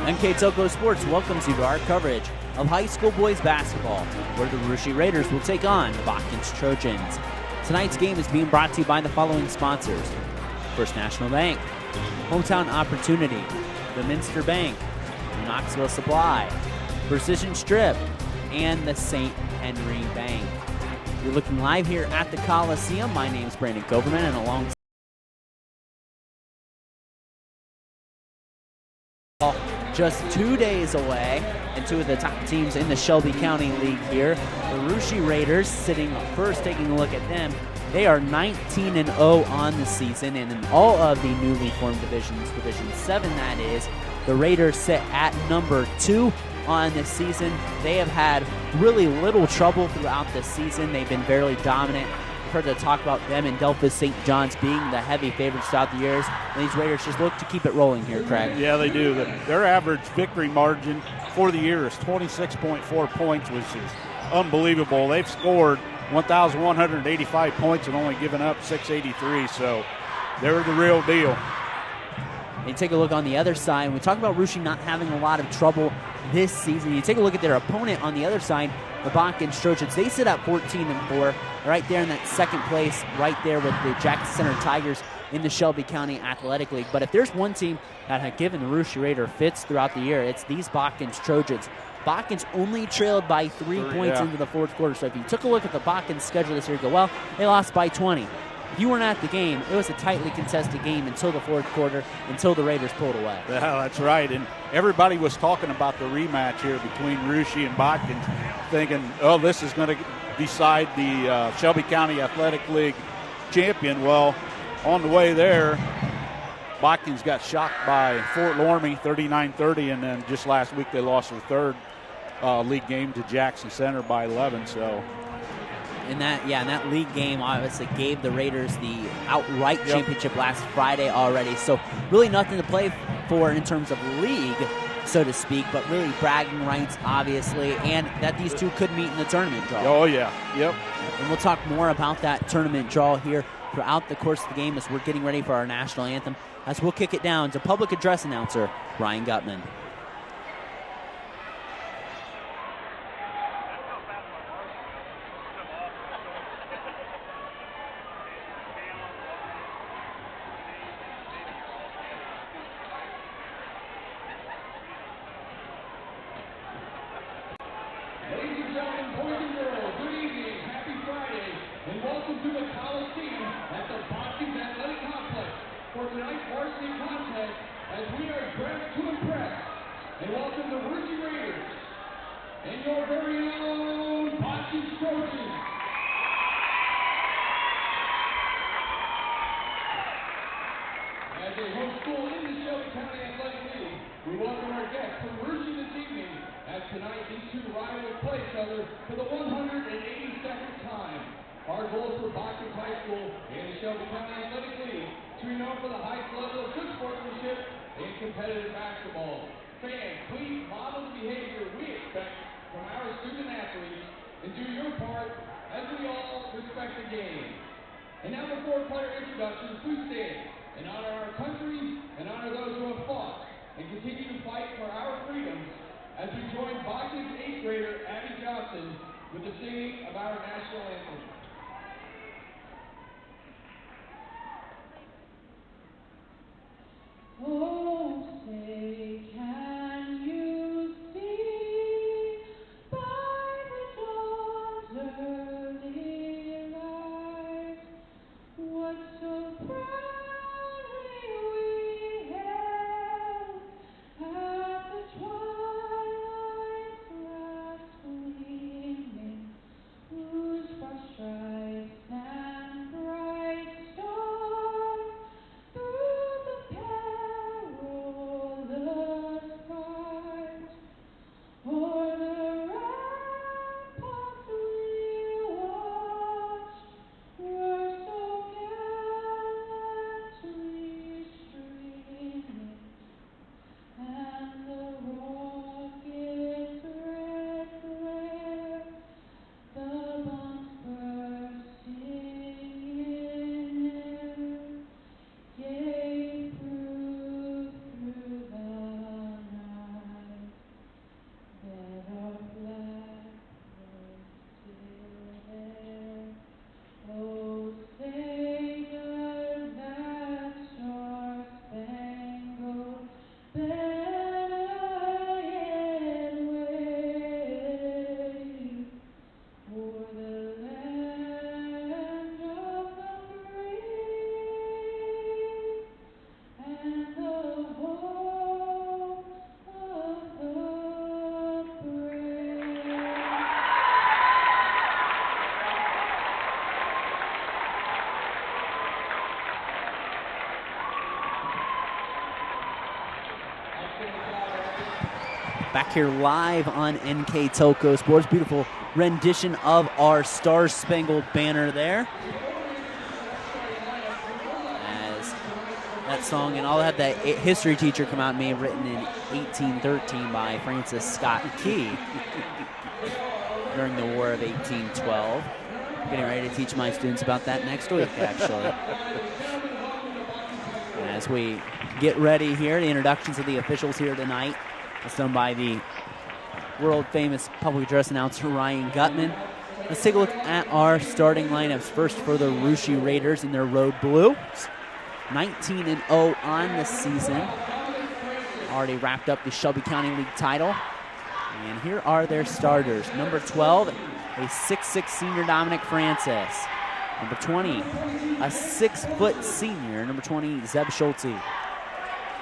NKTelco Sports welcomes you to our coverage of high school boys basketball, where the Varsity Raiders will take on the Botkins Trojans. Tonight's game is being brought to you by the following sponsors: First National Bank, Hometown Opportunity, the Minster Bank, Knoxville Supply, Precision Strip, and the St. Henry Bank. You're looking live here at the Coliseum. My name is Brandon Koverman, and alongside just 2 days away, and two of the top teams in the Shelby County League here. The Varsity Raiders sitting first, taking a look at them. They are 19-0 on the season, and in all of the newly formed divisions, Division 7 that is, the Raiders sit at number 2 on the season. They have had really little trouble throughout the season. They've been fairly dominant. We've heard to talk about them and Delphus St. John's being the heavy favorites throughout the years, and these Raiders just look to keep it rolling here, Craig. Yeah, they do. Their average victory margin for the year is 26.4 points, which is unbelievable. They've scored 1,185 points and only given up 683, so they're the real deal. And take a look on the other side. We talk about Varsity not having a lot of trouble this season. You take a look at their opponent on the other side, the Botkins Trojans. They sit at 14-4, right there in that second place, right there with the Jackson Center Tigers in the Shelby County Athletic League. But if there's one team that had given the Varsity Raider fits throughout the year, it's these Botkins Trojans. Botkins only trailed by 3 points into the fourth quarter. So if you took a look at the Botkins schedule this year, you go, well, they lost by 20. If you weren't at the game, it was a tightly contested game until the fourth quarter, until the Raiders pulled away. Yeah, that's right. And everybody was talking about the rematch here between Varsity and Botkins, thinking, oh, this is going to decide the Shelby County Athletic League champion. Well, on the way there, Botkins got shocked by Fort Loramie 39-30, and then just last week they lost their third league game to Jackson Center by 11. So. And that league game obviously gave the Raiders the outright championship last Friday already. So really nothing to play for in terms of league, so to speak, but really bragging rights, obviously, and that these two could meet in the tournament draw. Oh, yeah. Yep. And we'll talk more about that tournament draw here throughout the course of the game as we're getting ready for our national anthem, as we'll kick it down to public address announcer Ryan Gutman. For tonight's varsity contest, as we are dressed to impress, and welcome the Varsity Raiders and your very own Botkins Trojans. As a host school in the Shelby County Athletic League, we welcome our guests from Varsity this evening, as tonight these two rivals play each other for the 182nd time. Our goal for Botkins High School and the Shelby County Athletic League to be known for the highest level of good sportsmanship and competitive basketball. Fans, please model the behavior we expect from our student athletes and do your part as we all respect the game. And now before player introductions, please stand and honor our country and honor those who have fought and continue to fight for our freedoms as we join Botkins 8th grader Abby Johnson with the singing of our national anthem. Oh, say, can you see by the dawn's early light what so proudly we hailed at the twilight's last gleaming, whose broad stripes Back here live on NKTelco Sports. Beautiful rendition of our Star Spangled Banner there. As that song, and I'll have that history teacher come out and me, written in 1813 by Francis Scott Key during the War of 1812. Getting ready to teach my students about that next week, actually. As we get ready here, the introductions of the officials here tonight. It's done by the world-famous public address announcer, Ryan Gutman. Let's take a look at our starting lineups. First for the Russia Raiders in their road blue. 19-0 on the season. Already wrapped up the Shelby County League title. And here are their starters. Number 12, a 6'6" senior, Dominic Francis. Number 20, a 6-foot senior, number 20, Zeb Schulte.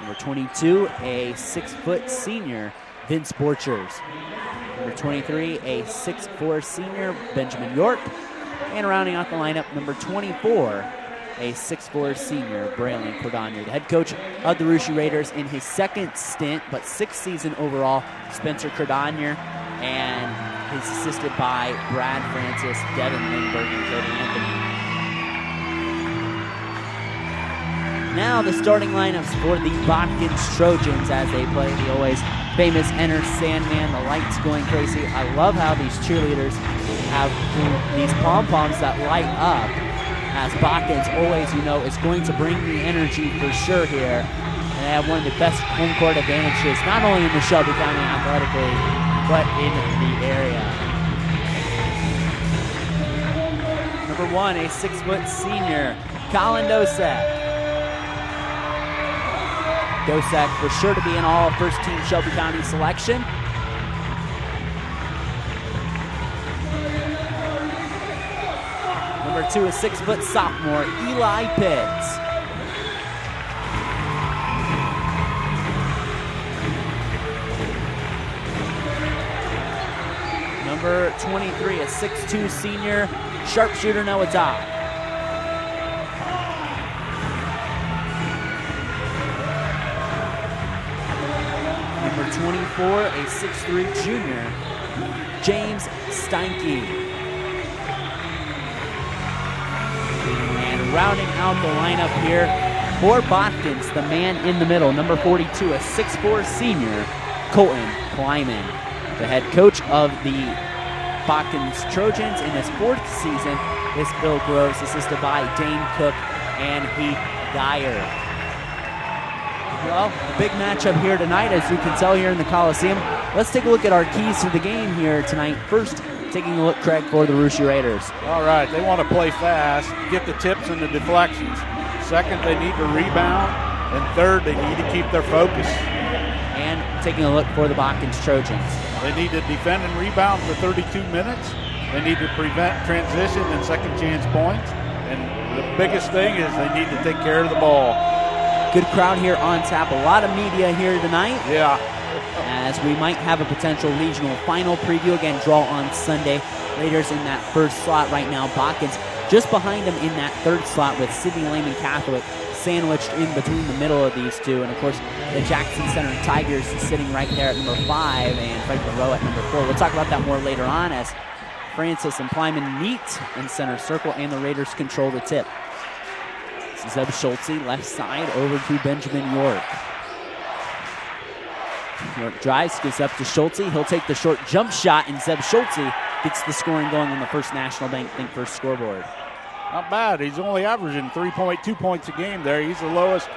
Number 22, a 6-foot senior, Vince Borchers. Number 23, a 6'4" senior, Benjamin York. And rounding out the lineup, number 24, a 6'4" senior, Braylon Cordonier. The head coach of the Russia Raiders in his second stint, but sixth season overall, Spencer Cordonier. And he's assisted by Brad Francis, Devin Lindbergh, and Cody Anthony. Now the starting lineups for the Botkins Trojans as they play the always famous Enter Sandman, the lights going crazy. I love how these cheerleaders have these pom-poms that light up, as Botkins always, you know, is going to bring the energy for sure here. And they have one of the best home court advantages, not only in the Shelby County Athletic League, but in the area. Number 1, a 6-foot senior, Colin Dosek. Dosek for sure to be an all first-team Shelby County selection. Number 2, a 6-foot sophomore, Eli Pitts. Number 23, a 6'2" senior, sharpshooter Noah Dodd. Number 24, a 6'3" junior, James Steinke. And rounding out the lineup here for Botkins, the man in the middle, number 42, a 6'4" senior, Colton Kleiman. The head coach of the Botkins Trojans in his 4th season is Bill Groves, assisted by Dane Cook and Heath Dyer. Well, a big matchup here tonight, as you can tell here in the Coliseum. Let's take a look at our keys to the game here tonight. First, taking a look, Craig, for the Russia Raiders. All right, they want to play fast, get the tips and the deflections. Second, they need to rebound. And third, they need to keep their focus. And taking a look for the Botkins Trojans. They need to defend and rebound for 32 minutes. They need to prevent transition and second chance points. And the biggest thing is they need to take care of the ball. Good crowd here on tap. A lot of media here tonight. Yeah. As we might have a potential regional final preview. Again, draw on Sunday. Raiders in that first slot right now. Botkins just behind them in that third slot with Sidney Lehman Catholic sandwiched in between the middle of these two. And, of course, the Jackson Center Tigers sitting right there at number 5 and Frank Monroe at number 4. We'll talk about that more later on as Francis and Plyman meet in center circle and the Raiders control the tip. Zeb Schulte, left side, over to Benjamin York. York drives, gives up to Schulte. He'll take the short jump shot, and Zeb Schulte gets the scoring going on the First National Bank Think First scoreboard. Not bad. He's only averaging 3.2 points a game there. He's the lowest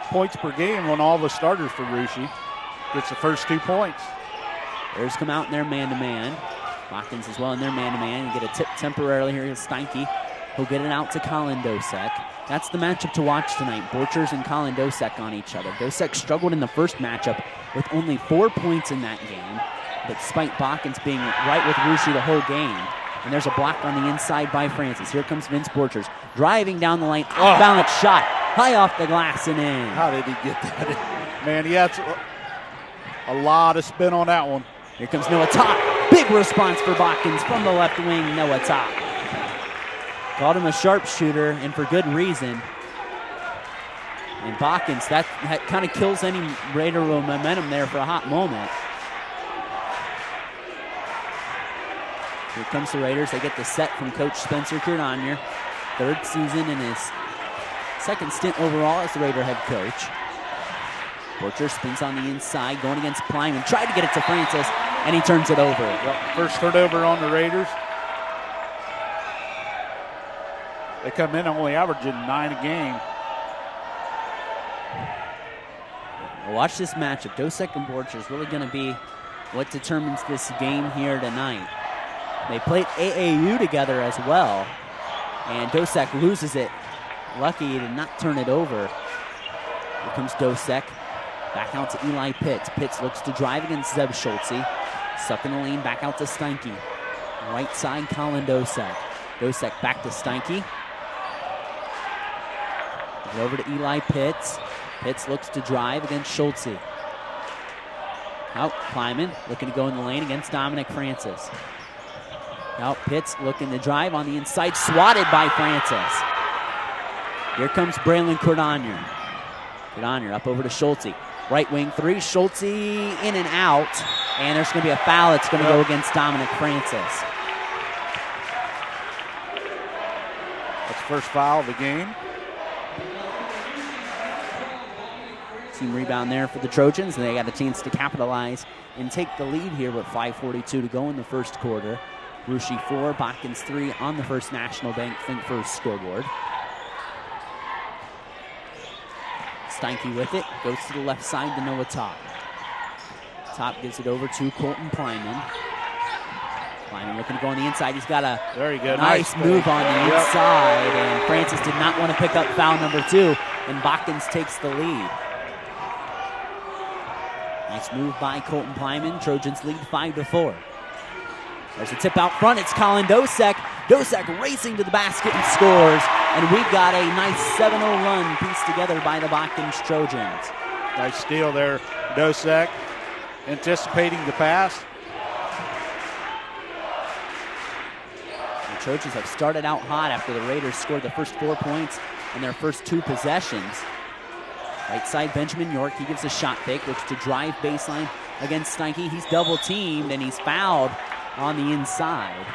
points per game on all the starters for Russia. Gets the first 2 points. Bears come out in their man-to-man. Botkins as well in their man-to-man. You get a tip temporarily here. Steinke. He'll get it out to Colin Dosek. That's the matchup to watch tonight. Borchers and Colin Dosek on each other. Dosek struggled in the first matchup with only 4 points in that game. But despite Botkins being right with Russia the whole game. And there's a block on the inside by Francis. Here comes Vince Borchers. Driving down the lane. Off-balance shot. High off the glass and in. How did he get that in? Man, he had a lot of spin on that one. Here comes Noah Top. Big response for Botkins from the left wing, Noah Top. Called him a sharpshooter, and for good reason. And Botkins, that kind of kills any Raider momentum there for a hot moment. Here comes the Raiders. They get the set from Coach Spencer Cordonier. Third season in his second stint overall as the Raider head coach. Borcher spins on the inside, going against Plyman. Tried to get it to Francis, and he turns it over. Yep, first turnover on the Raiders. They come in only averaging 9 a game. Watch this matchup. Dosek and Borcher is really going to be what determines this game here tonight. They played AAU together as well, and Dosek loses it. Lucky he did not turn it over. Here comes Dosek. Back out to Eli Pitts. Pitts looks to drive against Zeb Schultze. Stuck in the lane, back out to Steinke. Right side, Colin Dosek. Dosek back to Steinke. Over to Eli Pitts. Pitts looks to drive against Schultze. Out, Kleiman looking to go in the lane against Dominic Francis. Out, Pitts looking to drive on the inside, swatted by Francis. Here comes Braylon Cordonier. Cordonier up over to Schultze. Right wing three, Schultze in and out, and there's going to be a foul that's going to go against Dominic Francis. That's the first foul of the game. Team rebound there for the Trojans, and they got a chance to capitalize and take the lead here with 5:42 to go in the first quarter. Russia 4, Botkins 3 on the First National Bank Think First scoreboard. Steinke with it, goes to the left side to Noah Top. Top gives it over to Colton Plyman. Plyman looking to go on the inside. He's got a very good, nice move on the inside, and Francis did not want to pick up foul number 2, and Botkins takes the lead. Nice move by Colton Plyman. Trojans lead 5-4. There's a tip out front. It's Colin Dosek. Dosek racing to the basket and scores. And we've got a nice 7-0 run pieced together by the Botkins Trojans. Nice steal there, Dosek. Anticipating the pass. The Trojans have started out hot after the Raiders scored the first 4 points in their first 2 possessions. Right side, Benjamin York. He gives a shot fake, looks to drive baseline against Steinke. He's double teamed and he's fouled on the inside.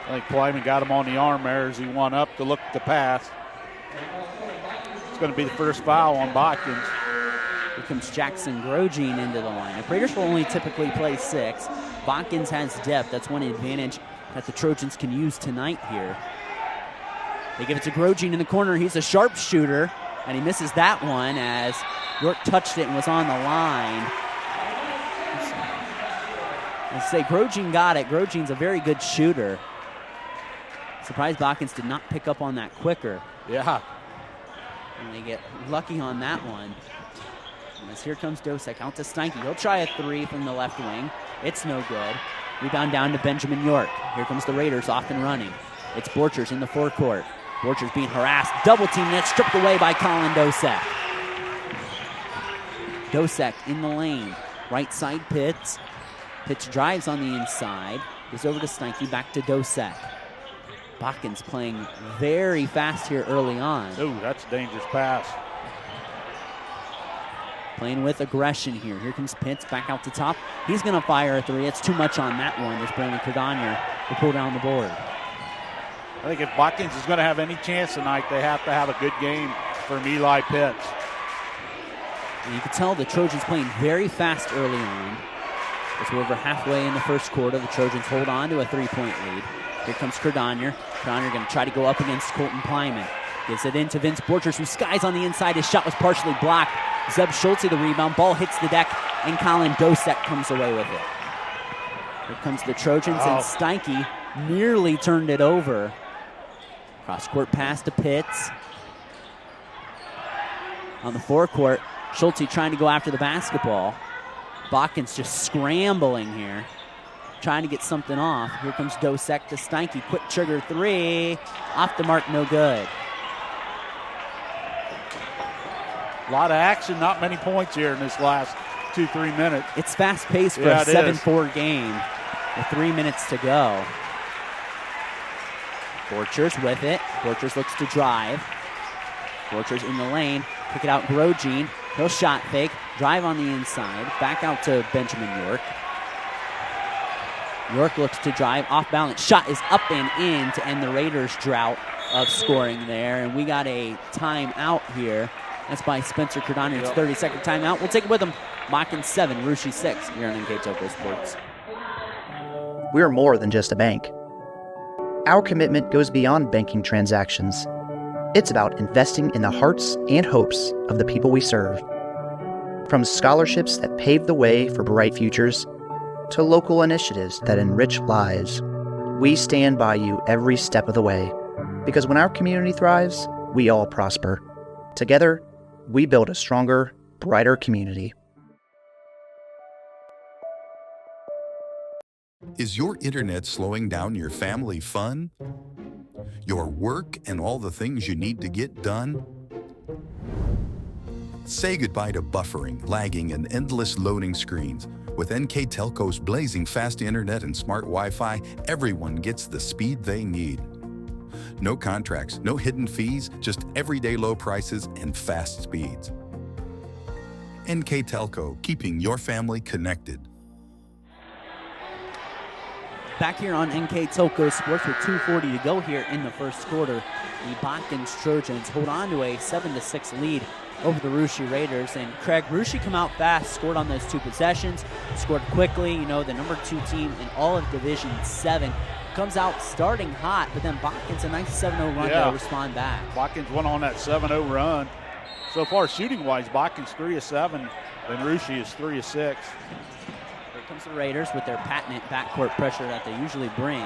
I think Plyman got him on the arm there as he went up to look at the pass. It's going to be the first foul on Botkins. Here comes Jackson Grogine into the lineup. Raiders will only typically play 6. Botkins has depth. That's one advantage that the Trojans can use tonight here. They give it to Grogine in the corner. He's a sharpshooter, and he misses that one as York touched it and was on the line. Let's say Grogine got it. Grogine's a very good shooter. Surprised Botkins did not pick up on that quicker. Yeah. And they get lucky on that one. As here comes Dosek out to Steinke. He'll try a 3 from the left wing. It's no good. Rebound down to Benjamin York. Here comes the Raiders off and running. It's Borchers in the forecourt. Borchers being harassed. Double team, and it's stripped away by Colin Dosek. Dosek in the lane. Right side, Pitts. Pitts drives on the inside. Goes over to Steinke, back to Dosek. Botkins playing very fast here early on. Ooh, that's a dangerous pass. Playing with aggression here. Here comes Pitts back out to top. He's going to fire a 3. It's too much on that one. There's Brandon Cordonier to pull down the board. I think if Botkins is going to have any chance tonight, they have to have a good game from Eli Pitts. And you can tell the Trojans playing very fast early on. As we're over halfway in the first quarter, the Trojans hold on to a 3-point lead. Here comes Cordonier. Cordonier going to try to go up against Colton Plyman. Gives it in to Vince Borchers, who skies on the inside. His shot was partially blocked. Zeb Schultze the rebound. Ball hits the deck, and Colin Dosek comes away with it. Here comes the Trojans, and Steinke nearly turned it over. Cross-court pass to Pitts. On the forecourt, Schultze trying to go after the basketball. Botkins just scrambling here, trying to get something off. Here comes Dosek to Steinke. Quick trigger 3. Off the mark, no good. A lot of action, not many points here in this last 2-3 minutes. It's fast-paced for a 7-4 game with 3 minutes to go. Borchers with it. Borchers looks to drive. Borchers in the lane. Pick it out, Grogine. He'll shot fake. Drive on the inside. Back out to Benjamin York. York looks to drive, off balance, shot is up and in to end the Raiders' drought of scoring there. And we got a timeout here. That's by Spencer Cardano. It's 30-second timeout. We'll take it with him. Botkins 7, Russia 6 here on NKTelco Sports. We're more than just a bank. Our commitment goes beyond banking transactions. It's about investing in the hearts and hopes of the people we serve. From scholarships that pave the way for bright futures to local initiatives that enrich lives, we stand by you every step of the way. Because when our community thrives, we all prosper. Together, we build a stronger, brighter community. Is your internet slowing down your family fun? Your work and all the things you need to get done? Say goodbye to buffering, lagging, and endless loading screens. With NKTelco's blazing fast internet and smart Wi-Fi, everyone gets the speed they need. No contracts, no hidden fees, just everyday low prices and fast speeds. NKTelco, keeping your family connected. Back here on NKTelco Sports with 2:40 to go here in the first quarter. The Botkins Trojans hold on to a 7-6 lead over the Russia Raiders. And Craig, Russia come out fast, scored on those 2 possessions, scored quickly. You know, the number 2 team in all of Division 7 comes out starting hot, but then Botkins a nice 7-0 run to respond back. Botkins went on that 7-0 run. So far, shooting-wise, Botkins 3 of 7, and Russia is 3 of 6. Here comes the Raiders with their patented backcourt pressure that they usually bring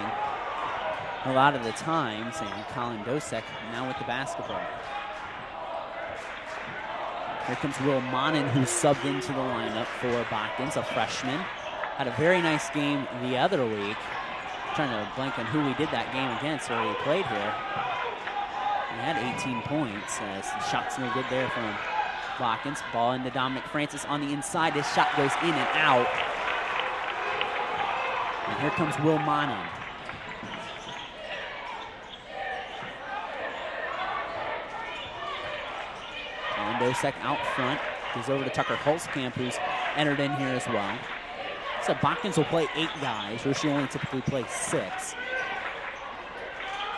a lot of the times, and Colin Dosek now with the basketball. Here comes Will Monin, who's subbed into the lineup for Botkins, a freshman. Had a very nice game the other week. Trying to blank on who we did that game against or he played here. He had 18 points. The shot's no good there from Botkins. Ball into Dominic Francis on the inside. His shot goes in and out. And here comes Will Monin. Dosek out front. Goes over to Tucker Holzkamp, who's entered in here as well. So Botkins will play 8 guys. Russia only typically plays 6.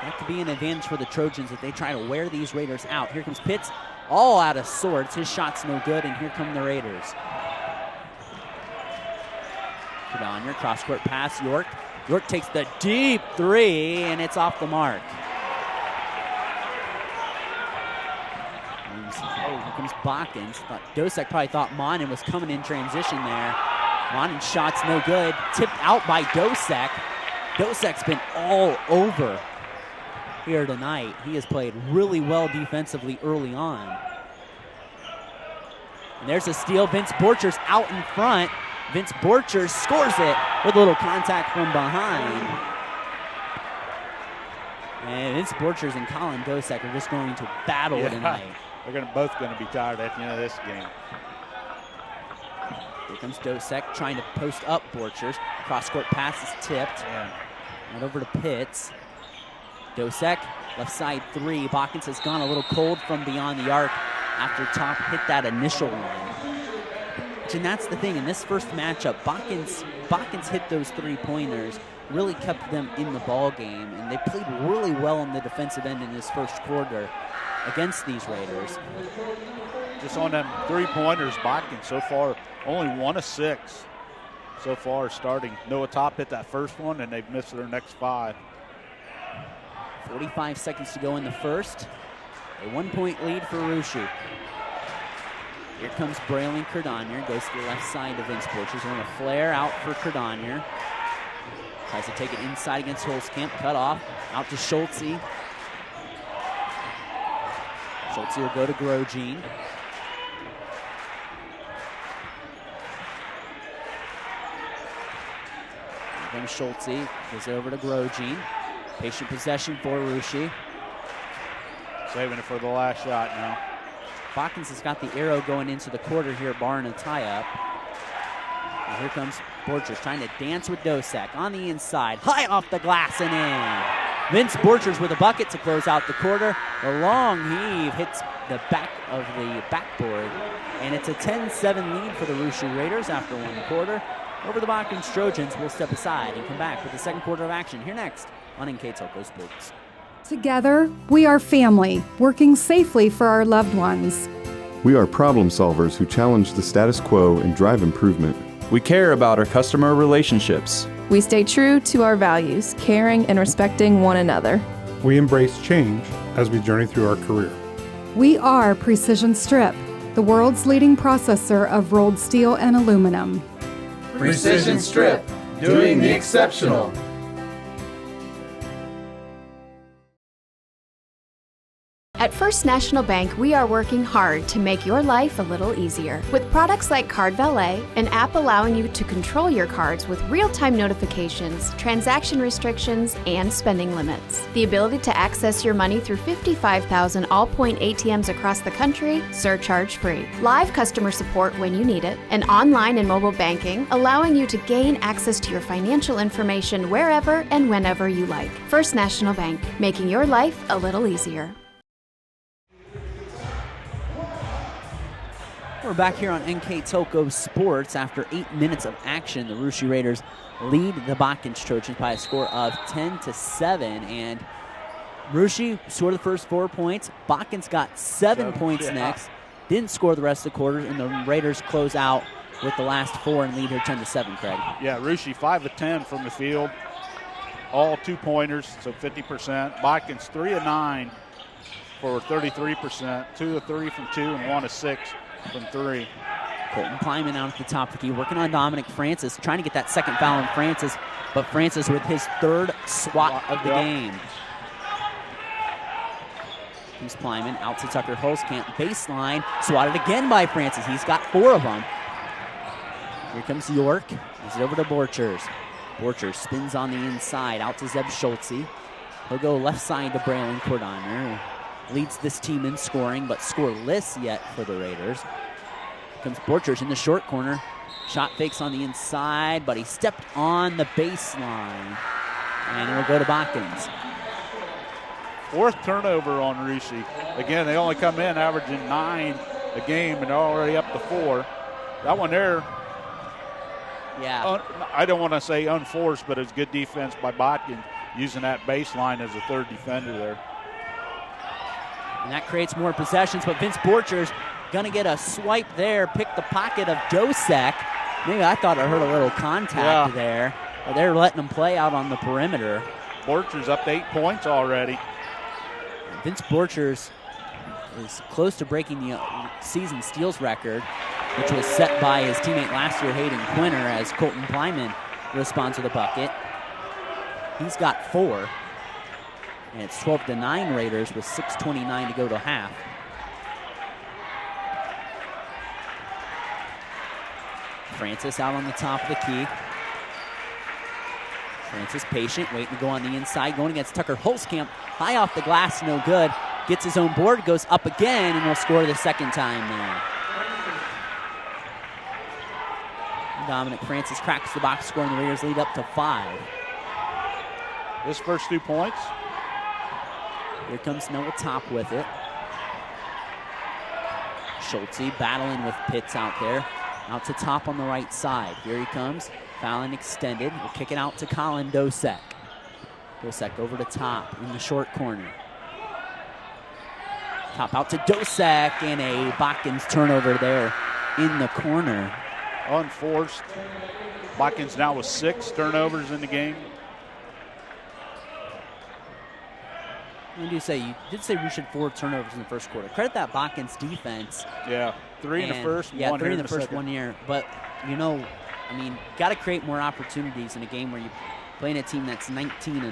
That could be an advantage for the Trojans if they try to wear these Raiders out. Here comes Pitts, all out of sorts. His shot's no good, and here come the Raiders. Cardano, cross-court pass, York. York takes the deep 3, and it's off the mark. Here comes Botkins. Dosek probably thought Monin was coming in transition there. Monin's shot's no good. Tipped out by Dosek. Dosek's been all over here tonight. He has played really well defensively early on. And there's a steal. Vince Borchers out in front. Vince Borchers scores it with a little contact from behind. And Vince Borchers and Colin Dosek are just going to battle tonight. They're both going to be tired at the end of this game. Here comes Dosek trying to post up Borchers. Cross-court pass is tipped. Right over to Pitts. Dosek, left side 3. Botkins has gone a little cold from beyond the arc after Top hit that initial one. And that's the thing, in this first matchup, Botkins hit those 3-pointers, really kept them in the ball game, and they played really well on the defensive end in this first quarter against these Raiders. Just on them 3-pointers, Botkins so far only 1 of 6 so far starting. Noah Top hit that first one, and they've missed their next 5. 45 seconds to go in the first. A 1-point lead for Russia. Here comes Braylon Cardano. Goes to the left side to Vince Borchers. We're going to flare out for Cardano. Tries to take it inside against Holzkamp. Cut off. Out to Schultze. Schultze will go to Grosjean. Then Schultze goes over to Grosjean. Patient possession for Russia. Saving it for the last shot now. Botkins has got the arrow going into the quarter here, barring a tie-up. And here comes Borchers trying to dance with Dosek on the inside. High off the glass and in. Vince Borchers with a bucket to close out the quarter. The long heave hits the back of the backboard. And it's a 10-7 lead for the Russia Raiders after 1 quarter. over the Botkins Trojans. We'll step aside and come back with the second quarter of action here next on NKTelco Sports. Together, we are family, working safely for our loved ones. We are problem solvers who challenge the status quo and drive improvement. We care about our customer relationships. We stay true to our values, caring and respecting one another. We embrace change as we journey through our career. We are Precision Strip, the world's leading processor of rolled steel and aluminum. Precision Strip, doing the exceptional. At First National Bank, we are working hard to make your life a little easier. With products like Card Valet, an app allowing you to control your cards with real-time notifications, transaction restrictions, and spending limits. The ability to access your money through 55,000 all-point ATMs across the country, surcharge-free. Live customer support when you need it. And online and mobile banking, allowing you to gain access to your financial information wherever and whenever you like. First National Bank, making your life a little easier. We're back here on NKTelco Sports. After 8 minutes of action, the Russia Raiders lead the Botkins Trojans by a score of 10-7. And Russia scored the first 4 points. Botkins got 7 points next. Didn't score the rest of the quarter, and the Raiders close out with the last 4 and lead here 10-7, Craig. Yeah, Russia 5 of 10 from the field. All 2-pointers, so 50%. Botkins 3 of 9 for 33%. 2 of 3 from 2 and 1 of 6 from 3. Colton Kleiman out at the top of the key, working on Dominic Francis, trying to get that second foul on Francis, but Francis with his third swat of the game. Here's Kleiman out to Tucker Holzkamp, baseline, swatted again by Francis. He's got 4 of them. Here comes York. He's over to Borchers. Borchers spins on the inside, out to Zeb Schultze. He'll go left side to Braylon Cordiner. Leads this team in scoring, but scoreless yet for the Raiders. Here comes Borchers in the short corner. Shot fakes on the inside, but he stepped on the baseline. And it'll go to Botkins. 4th turnover on Russia. Again, they only come in averaging 9 a game, and they're already up to 4. That one there, yeah. I don't want to say unforced, but it's good defense by Botkins, using that baseline as a third defender there. And that creates more possessions, but Vince Borchers going to get a swipe there, pick the pocket of Dosek. Maybe I thought I heard a little contact there, but they're letting him play out on the perimeter. Borchers up to 8 points already. Vince Borchers is close to breaking the season steals record, which was set by his teammate last year, Hayden Quinter, as Colton Kleiman responds to the bucket. He's got 4. And it's 12-9 Raiders with 6:29 to go to half. Francis out on the top of the key. Francis patient, waiting to go on the inside, going against Tucker Holzkamp. High off the glass, no good. Gets his own board, goes up again, and will score the second time now. Dominic Francis cracks the box score, and the Raiders lead up to 5. His first 2 points. Here comes Noah Top with it. Schultze battling with Pitts out there. Out to Top on the right side. Here he comes. Fallon extended. We'll kick it out to Colin Dosek. Dosek over to Top in the short corner. Top out to Dosek, and a Botkins turnover there in the corner. Unforced. Botkins now with 6 turnovers in the game. You did say we should 4 turnovers in the first quarter. Credit that Botkins defense. Yeah, 3 in the first, yeah, 1 3 in the the first, second. 1 year. But got to create more opportunities in a game where you playing a team that's 19-0.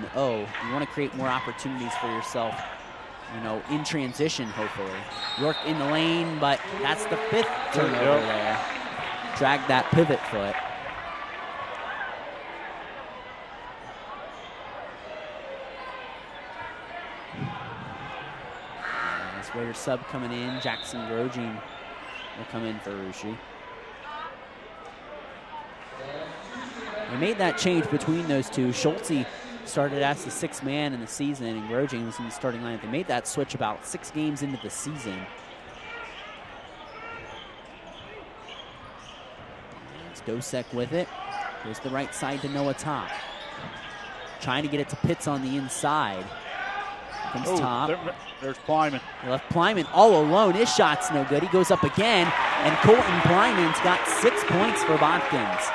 You want to create more opportunities for yourself. In transition, hopefully. York in the lane, but that's the 5th turnover there. Dragged that pivot foot. Raiders sub coming in. Jackson Grogin will come in for Russia. They made that change between those two. Schultze started as the 6th man in the season, and Grogin was in the starting lineup. They made that switch about 6 games into the season. It's Dosek with it. Goes to the right side to Noah Top. Trying to get it to Pitts on the inside. Comes Top. There's Plyman. He left Plyman all alone. His shot's no good. He goes up again, and Colton Plyman's got 6 points for Botkins.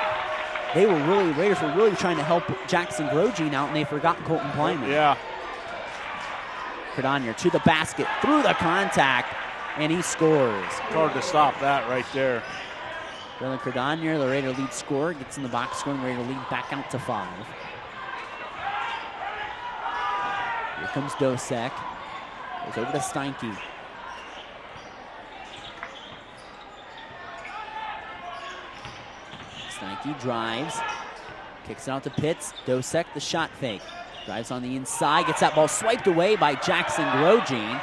Raiders were really trying to help Jackson Grogine out, and they forgot Colton Plyman. Yeah. Cardonier to the basket, through the contact, and he scores. It's hard to stop that right there. Dylan Cardonier, the Raider lead scorer, gets in the box scoring. Raider lead back out to 5. Here comes Dosek. Goes over to Steinke. Steinke drives. Kicks it out to Pitts. Dosek, the shot fake. Drives on the inside. Gets that ball swiped away by Jackson Grogine.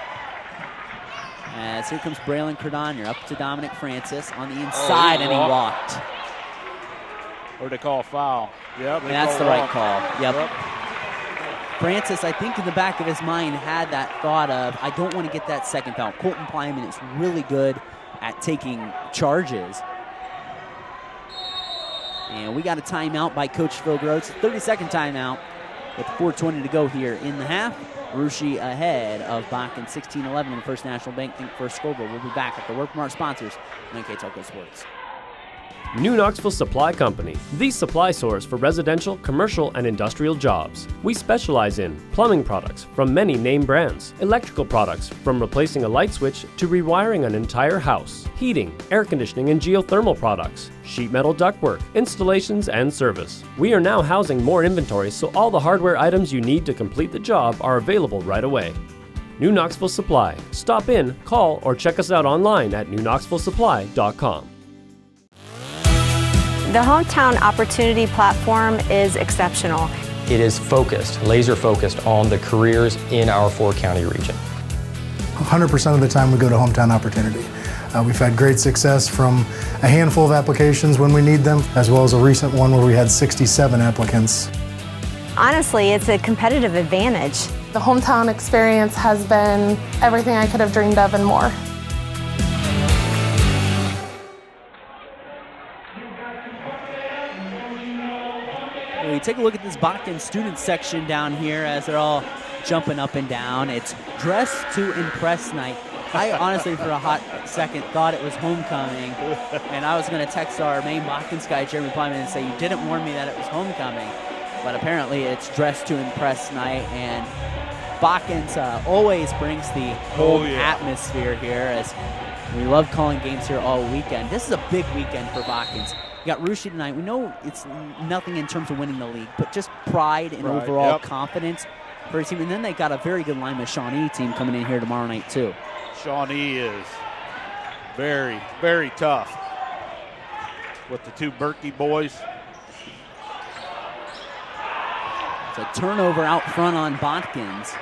As here comes Braylon Cardonier up to Dominic Francis on the inside, and he walked. Or they call a foul. Yep, that's the right call. Yep. Francis, I think in the back of his mind, had that thought of, I don't want to get that second foul. Colton Plyman is really good at taking charges. And we got a timeout by Coach Phil Gross. 30-second timeout with 4:20 to go here in the half. Russia ahead of Botkins 16-11 in the First National Bank Think First scoreboard. We'll be back after word from our sponsors on NKTelco Sports. New Knoxville Supply Company, the supply source for residential, commercial, and industrial jobs. We specialize in plumbing products from many name brands, electrical products from replacing a light switch to rewiring an entire house, heating, air conditioning, and geothermal products, sheet metal ductwork, installations, and service. We are now housing more inventory, so all the hardware items you need to complete the job are available right away. New Knoxville Supply. Stop in, call, or check us out online at newknoxvillesupply.com. The Hometown Opportunity Platform is exceptional. It is focused, laser focused on the careers in our 4-county region. 100% of the time we go to Hometown Opportunity. We've had great success from a handful of applications when we need them, as well as a recent one where we had 67 applicants. Honestly, it's a competitive advantage. The Hometown experience has been everything I could have dreamed of and more. We take a look at this Botkins student section down here as they're all jumping up and down. It's dress to impress night. I honestly, for a hot second, thought it was homecoming, and I was going to text our main Botkins guy, Jeremy Plyman, and say, you didn't warn me that it was homecoming. But apparently it's dress to impress night, and Botkins always brings the whole atmosphere here, as we love calling games here all weekend. This is a big weekend for Botkins. We got Russia tonight. We know it's nothing in terms of winning the league, but just pride and overall confidence for a team. And then they got a very good Lima Shawnee team coming in here tomorrow night too. Shawnee is very, very tough with the two Berkey boys. It's a turnover out front on Botkins.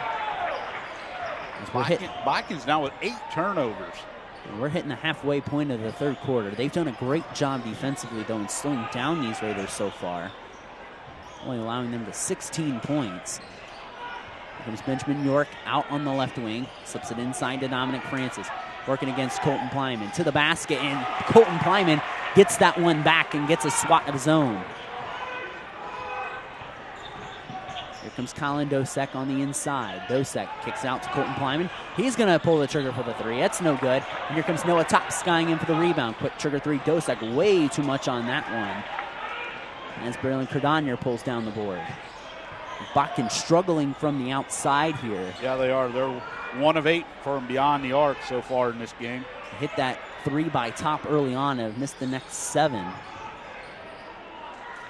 Botkins now with 8 turnovers. We're hitting the halfway point of the third quarter. They've done a great job defensively, though, in slowing down these Raiders so far, only allowing them to 16 points. Here comes Benjamin York out on the left wing, slips it inside to Dominic Francis, working against Colton Plyman. To the basket, and Colton Plyman gets that one back and gets a swat of his own. Here comes Colin Dosek on the inside. Dosek kicks out to Colton Plyman. He's going to pull the trigger for the 3. That's no good. And here comes Noah Top skying in for the rebound. Quick trigger 3. Dosek way too much on that one. As Braylon Cardonier pulls down the board. Botkins struggling from the outside here. Yeah, they are. They're 1 of 8 from beyond the arc so far in this game. Hit that 3 by Top early on and have missed the next 7.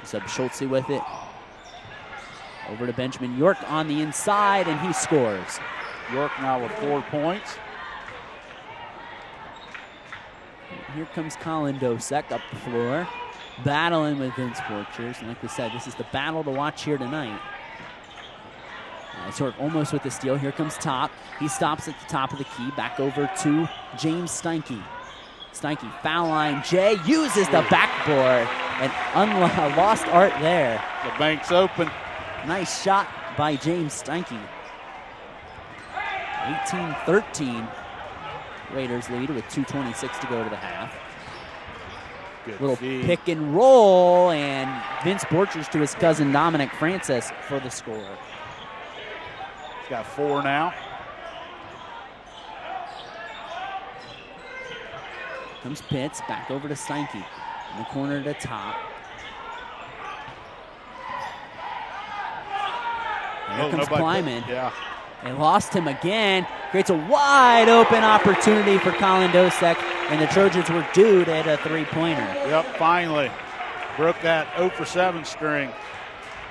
Sub Schultze with it. Over to Benjamin York on the inside, and he scores. York now with 4 points. Here comes Colin Dosek up the floor, battling with Vince Borchers. And like we said, this is the battle to watch here tonight. Sort of almost with the steal. Here comes Top. He stops at the top of the key. Back over to James Steinke. Steinke, foul line. Jay uses the backboard, and lost art there. The bank's open. Nice shot by James Steinke. 18-13. Raiders lead with 2:26 to go to the half. Good little feed. pick and roll, and Vince Borchers to his cousin Dominic Francis for the score. He's got 4 now. Comes Pitts, back over to Steinke. In the corner to top. And here comes Kleiman. Yeah. They lost him again. Creates a wide open opportunity for Colin Dosek, and the Trojans were due to hit a three-pointer. Yep, finally. Broke that 0 for 7 string.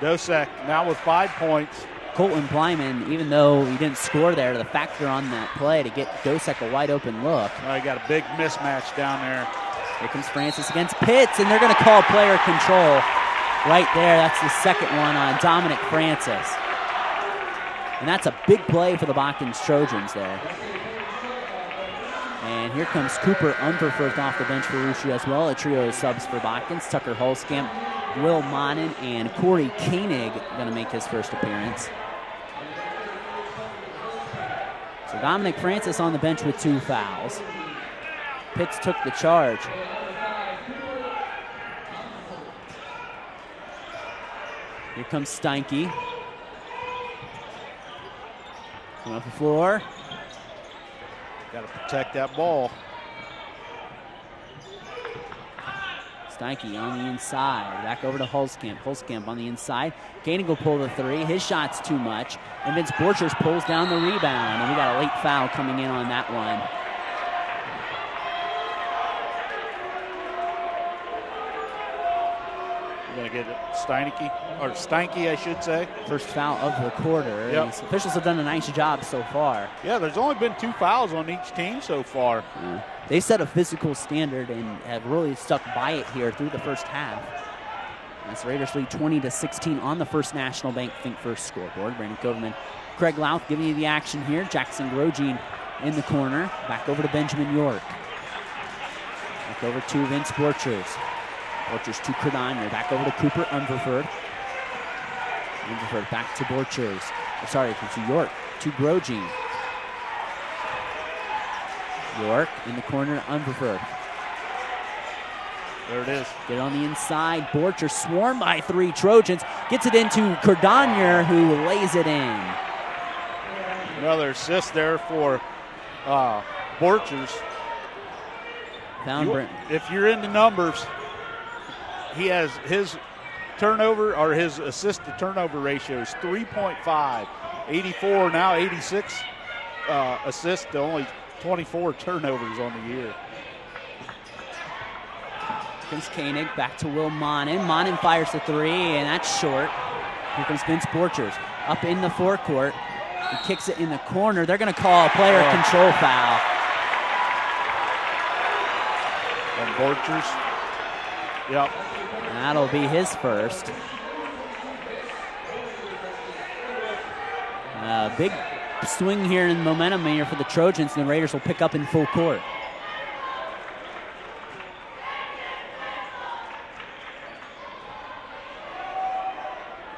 Dosek now with 5 points. Colton Kleiman, even though he didn't score there, the factor on that play to get Dosek a wide open look. He got a big mismatch down there. Here comes Francis against Pitts, and they're going to call player control right there. That's the second one on Dominic Francis. And that's a big play for the Botkins Trojans there. And here comes Cooper Unverfurth off the bench for Russia as well. A trio of subs for Botkins. Tucker Holskamp, Will Monin, and Corey Koenig going to make his first appearance. So Dominic Francis on the bench with 2 fouls. Pitts took the charge. Here comes Steinke. Coming up the floor. Got to protect that ball. Steinke on the inside. Back over to Holskamp. Holskamp on the inside. Koenig will pull the 3. His shot's too much. And Vince Borchers pulls down the rebound. And we got a late foul coming in on that one. We're going to get it Steinke, I should say. First foul of the quarter. Yep. These officials have done a nice job so far. Yeah, there's only been 2 fouls on each team so far. Yeah. They set a physical standard and have really stuck by it here through the first half. As Raiders lead 20-16 on the First National Bank Think First scoreboard. Brandon Coverman, Craig Louth giving you the action here. Jackson Grogine in the corner. Back over to Benjamin York. Back over to Vince Borchers. Borchers to Credonier. Back over to Cooper Unverfurth. Unverfurth back to Borchers. Sorry, to York. To Grogine. York in the corner to Unverfurth. There it is. Get on the inside. Borchers swarmed by 3 Trojans. Gets it into Cordonier, who lays it in. Another assist there for Borchers. If you're into numbers, he has his turnover or his assist to turnover ratio is 3.5. 84, now 86 assists to only 24 turnovers on the year. Comes Koenig, back to Will Monin. Monin fires the 3, and that's short. Here comes Vince Borchers up in the forecourt. He kicks it in the corner. They're going to call a player control foul. And Borchers. Yep. That'll be his first. Big swing here in momentum here for the Trojans, and the Raiders will pick up in full court.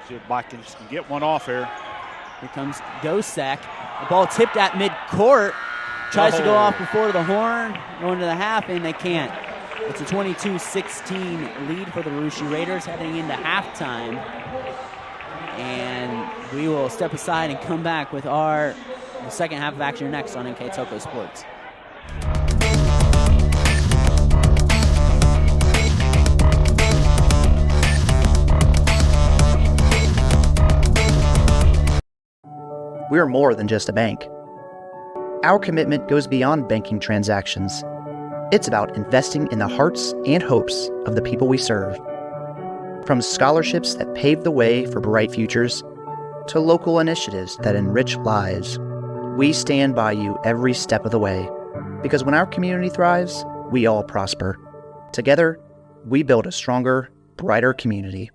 See if Botkins can get one off here. Here comes Dosek. The ball tipped at midcourt. Tries to go off before the horn, going to the half, and they can't. It's a 22-16 lead for the Russia Raiders heading into halftime. And we will step aside and come back with the second half of action next on NKTelco Sports. We are more than just a bank. Our commitment goes beyond banking transactions. It's about investing in the hearts and hopes of the people we serve. From scholarships that pave the way for bright futures to local initiatives that enrich lives, we stand by you every step of the way. Because when our community thrives, we all prosper. Together, we build a stronger, brighter community.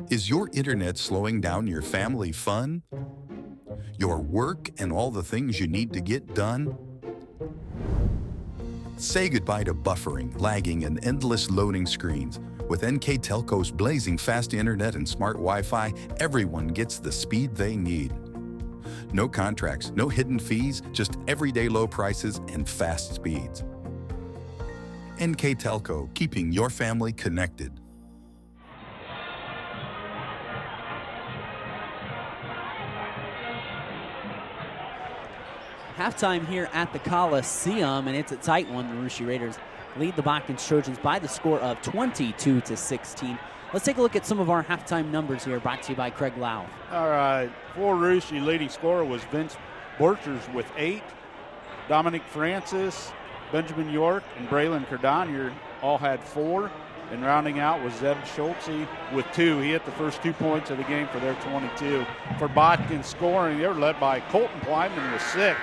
Is your internet slowing down your family fun? Your work and all the things you need to get done? Say goodbye to buffering, lagging, and endless loading screens. With NKTelco's blazing fast internet and smart Wi-Fi, everyone gets the speed they need. No contracts, no hidden fees, just everyday low prices and fast speeds. NKTelco, keeping your family connected. Halftime here at the Coliseum, and it's a tight one. The Russia Raiders lead the Botkins Trojans by the score of 22-16. Let's take a look at some of our halftime numbers here, brought to you by Craig Lau. All right, for Russia, leading scorer was Vince Borchers with 8. Dominic Francis, Benjamin York, and Braylon Cardonier all had 4. And rounding out was Zeb Schultze with 2. He hit the first 2 points of the game for their 22. For Botkins scoring, they were led by Colton Plyman with 6,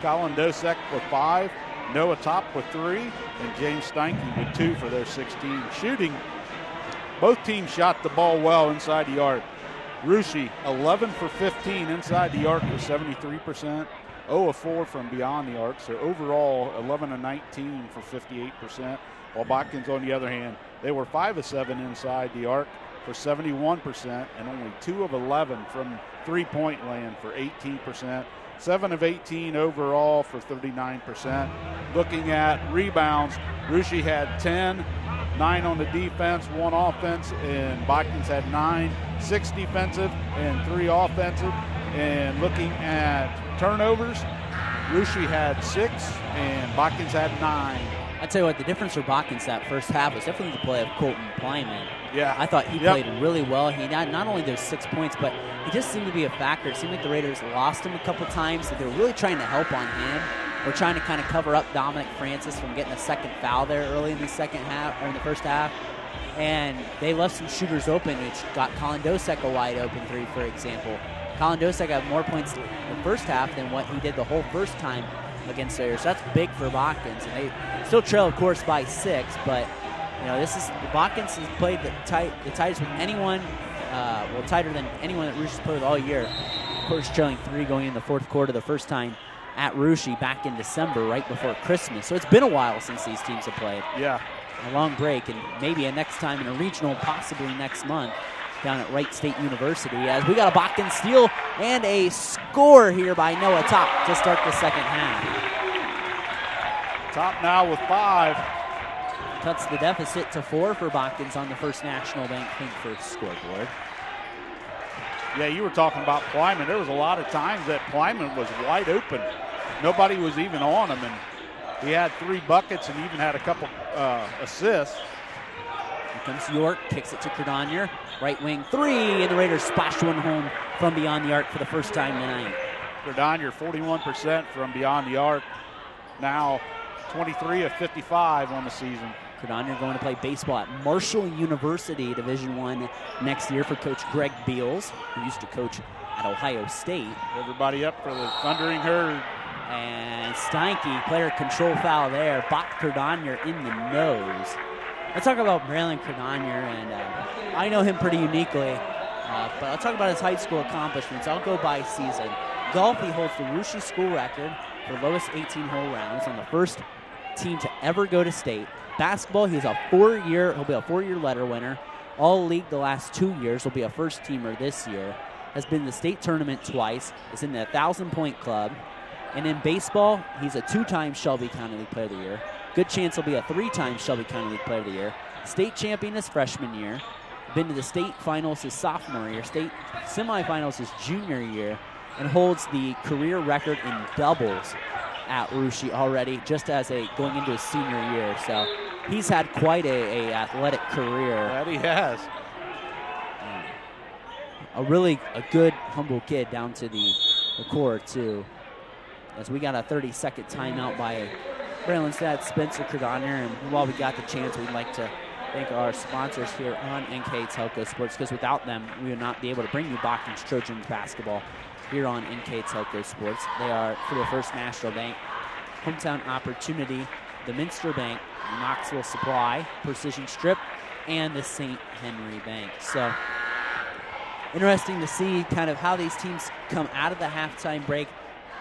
Colin Dosek with 5, Noah Top with 3, and James Steinke with 2 for their 16. Shooting, both teams shot the ball well inside the arc. Russia 11 for 15 inside the arc for 73%, 0 of 4 from beyond the arc. So overall 11 of 19 for 58%. While Botkins, on the other hand, they were 5 of 7 inside the arc for 71%, and only 2 of 11 from three-point land for 18%. 7 of 18 overall for 39%. Looking at rebounds, Russia had 10, 9 on the defense, 1 offense, and Botkins had 9, 6 defensive and 3 offensive. And looking at turnovers, Russia had 6 and Botkins had 9. I tell you what, the difference for Botkins that first half was definitely the play of Colton Plyman. Yeah, I thought he played really well. He had not only those 6 points, but he just seemed to be a factor. It seemed like the Raiders lost him a couple times. They were really trying to help on him. We're trying to kind of cover up Dominic Francis from getting a second foul there early in the second half, or in the first half. And they left some shooters open, which got Colin Dosek a wide open 3, for example. Colin Dosek had more points in the first half than what he did the whole first time against the Raiders. So that's big for Botkins. And they still trail, of course, by 6, but this is Botkins has played the tightest with anyone, tighter than anyone that Russia's played with all year. Of course, trailing 3 going in the fourth quarter the first time at Russia back in December, right before Christmas. So it's been a while since these teams have played. Yeah. A long break, and maybe a next time in a regional, possibly next month, down at Wright State University, as we got a Botkins steal and a score here by Noah Top to start the second half. Top now with 5. Cuts the deficit to 4 for Botkins on the First National Bank Pink First scoreboard. Yeah, you were talking about Plyman. There was a lot of times that Plyman was wide open. Nobody was even on him, and he had 3 buckets and even had a couple assists. Here comes York, kicks it to Cardonier. Right wing 3, and the Raiders splash one home from beyond the arc for the first time tonight. Cardonier 41% from beyond the arc. Now 23 of 55 on the season. Cardonier going to play baseball at Marshall University, Division I next year for Coach Greg Beals, who used to coach at Ohio State. Everybody up for the Thundering Herd. And Steinke, player control foul there. Bot Cardonier in the nose. Let's talk about Braylon Cardonier, and I know him pretty uniquely, but I'll talk about his high school accomplishments. I'll go by season. Golf, he holds the Russia school record for lowest 18-hole rounds on the first team to ever go to state. Basketball, he'll be a 4-year letter winner. All league the last 2 years, will be a first-teamer this year. Has been in the state tournament twice. Is in the 1,000-point club. And in baseball, he's a 2-time Shelby County League Player of the Year. Good chance he'll be a 3-time Shelby County League Player of the Year. State champion his freshman year. Been to the state finals his sophomore year. State semifinals his junior year. And holds the career record in doubles at Russia already, just as going into his senior year. So he's had quite a athletic career. That he has. A good, humble kid down to the core, too. As we got a 30-second timeout by Braylon's dad, Spencer Cardonier. And while we got the chance, we'd like to thank our sponsors here on NKTelco Sports, because without them, we would not be able to bring you Botkins Trojans basketball here on NKTelco Sports. They are for the First National Bank, Hometown Opportunity, the Minster Bank, Knoxville Supply, Precision Strip, and the St. Henry Bank. So interesting to see kind of how these teams come out of the halftime break.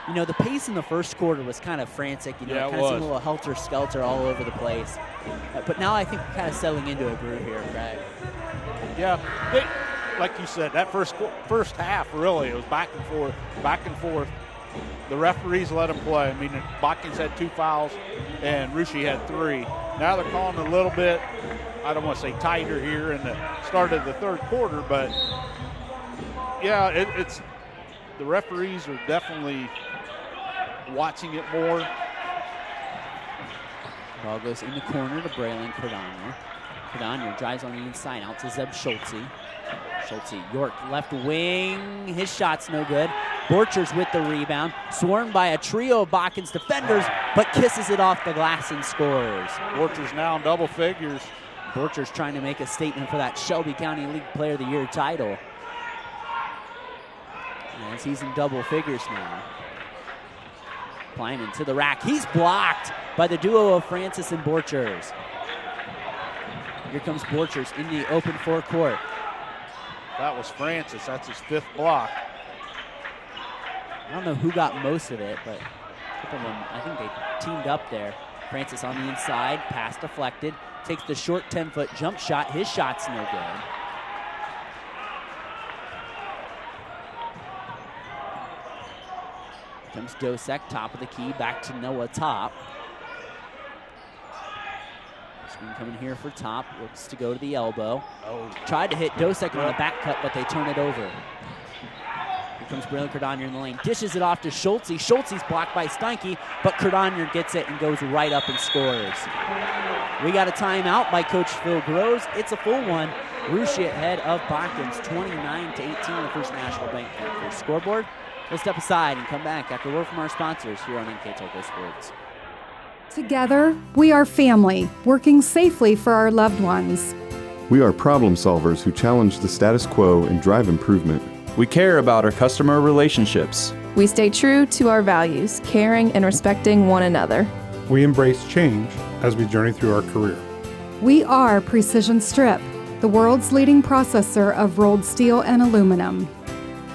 The pace in the first quarter was kind of frantic. It kind of seemed a little helter-skelter all over the place. But now I think we're kind of settling into a groove here, Craig. Yeah, like you said, that first half, really, it was back and forth, back and forth. The referees let them play. I mean, Botkins had 2 fouls, and Russia had 3. Now they're calling a little bit, I don't want to say tighter here in the start of the third quarter, but, yeah, it's the referees are definitely watching it more. Ball goes in the corner to Braylon Cardano. Cardano drives on the inside out to Zeb Schulte. Schulte, York left wing. His shot's no good. Borchers with the rebound. Swarmed by a trio of Botkins defenders, but kisses it off the glass and scores. Borchers now in double figures. Borchers trying to make a statement for that Shelby County League Player of the Year title. As he's in double figures now. Plyman to the rack. He's blocked by the duo of Francis and Borchers. Here comes Borchers in the open forecourt. That was Francis. That's his 5th block. I don't know who got most of it, but I think they teamed up there. Francis on the inside, pass deflected, takes the short 10-foot jump shot. His shot's no good. Comes Dosek, top of the key, back to Noah Top. Screen coming here for Top, looks to go to the elbow. Tried to hit Dosek on the back cut, but they turn it over. Here comes Braylon Cardonier in the lane, dishes it off to Schulte. Schulte's blocked by Steinke, but Cardonier gets it and goes right up and scores. We got a timeout by Coach Phil Groves. It's a full one. Russia ahead of Botkins, 29-18, the First National Bank first scoreboard. We'll step aside and come back after a word from our sponsors here on NKTelco Sports. Together, we are family, working safely for our loved ones. We are problem solvers who challenge the status quo and drive improvement. We care about our customer relationships. We stay true to our values, caring and respecting one another. We embrace change as we journey through our career. We are Precision Strip, the world's leading processor of rolled steel and aluminum.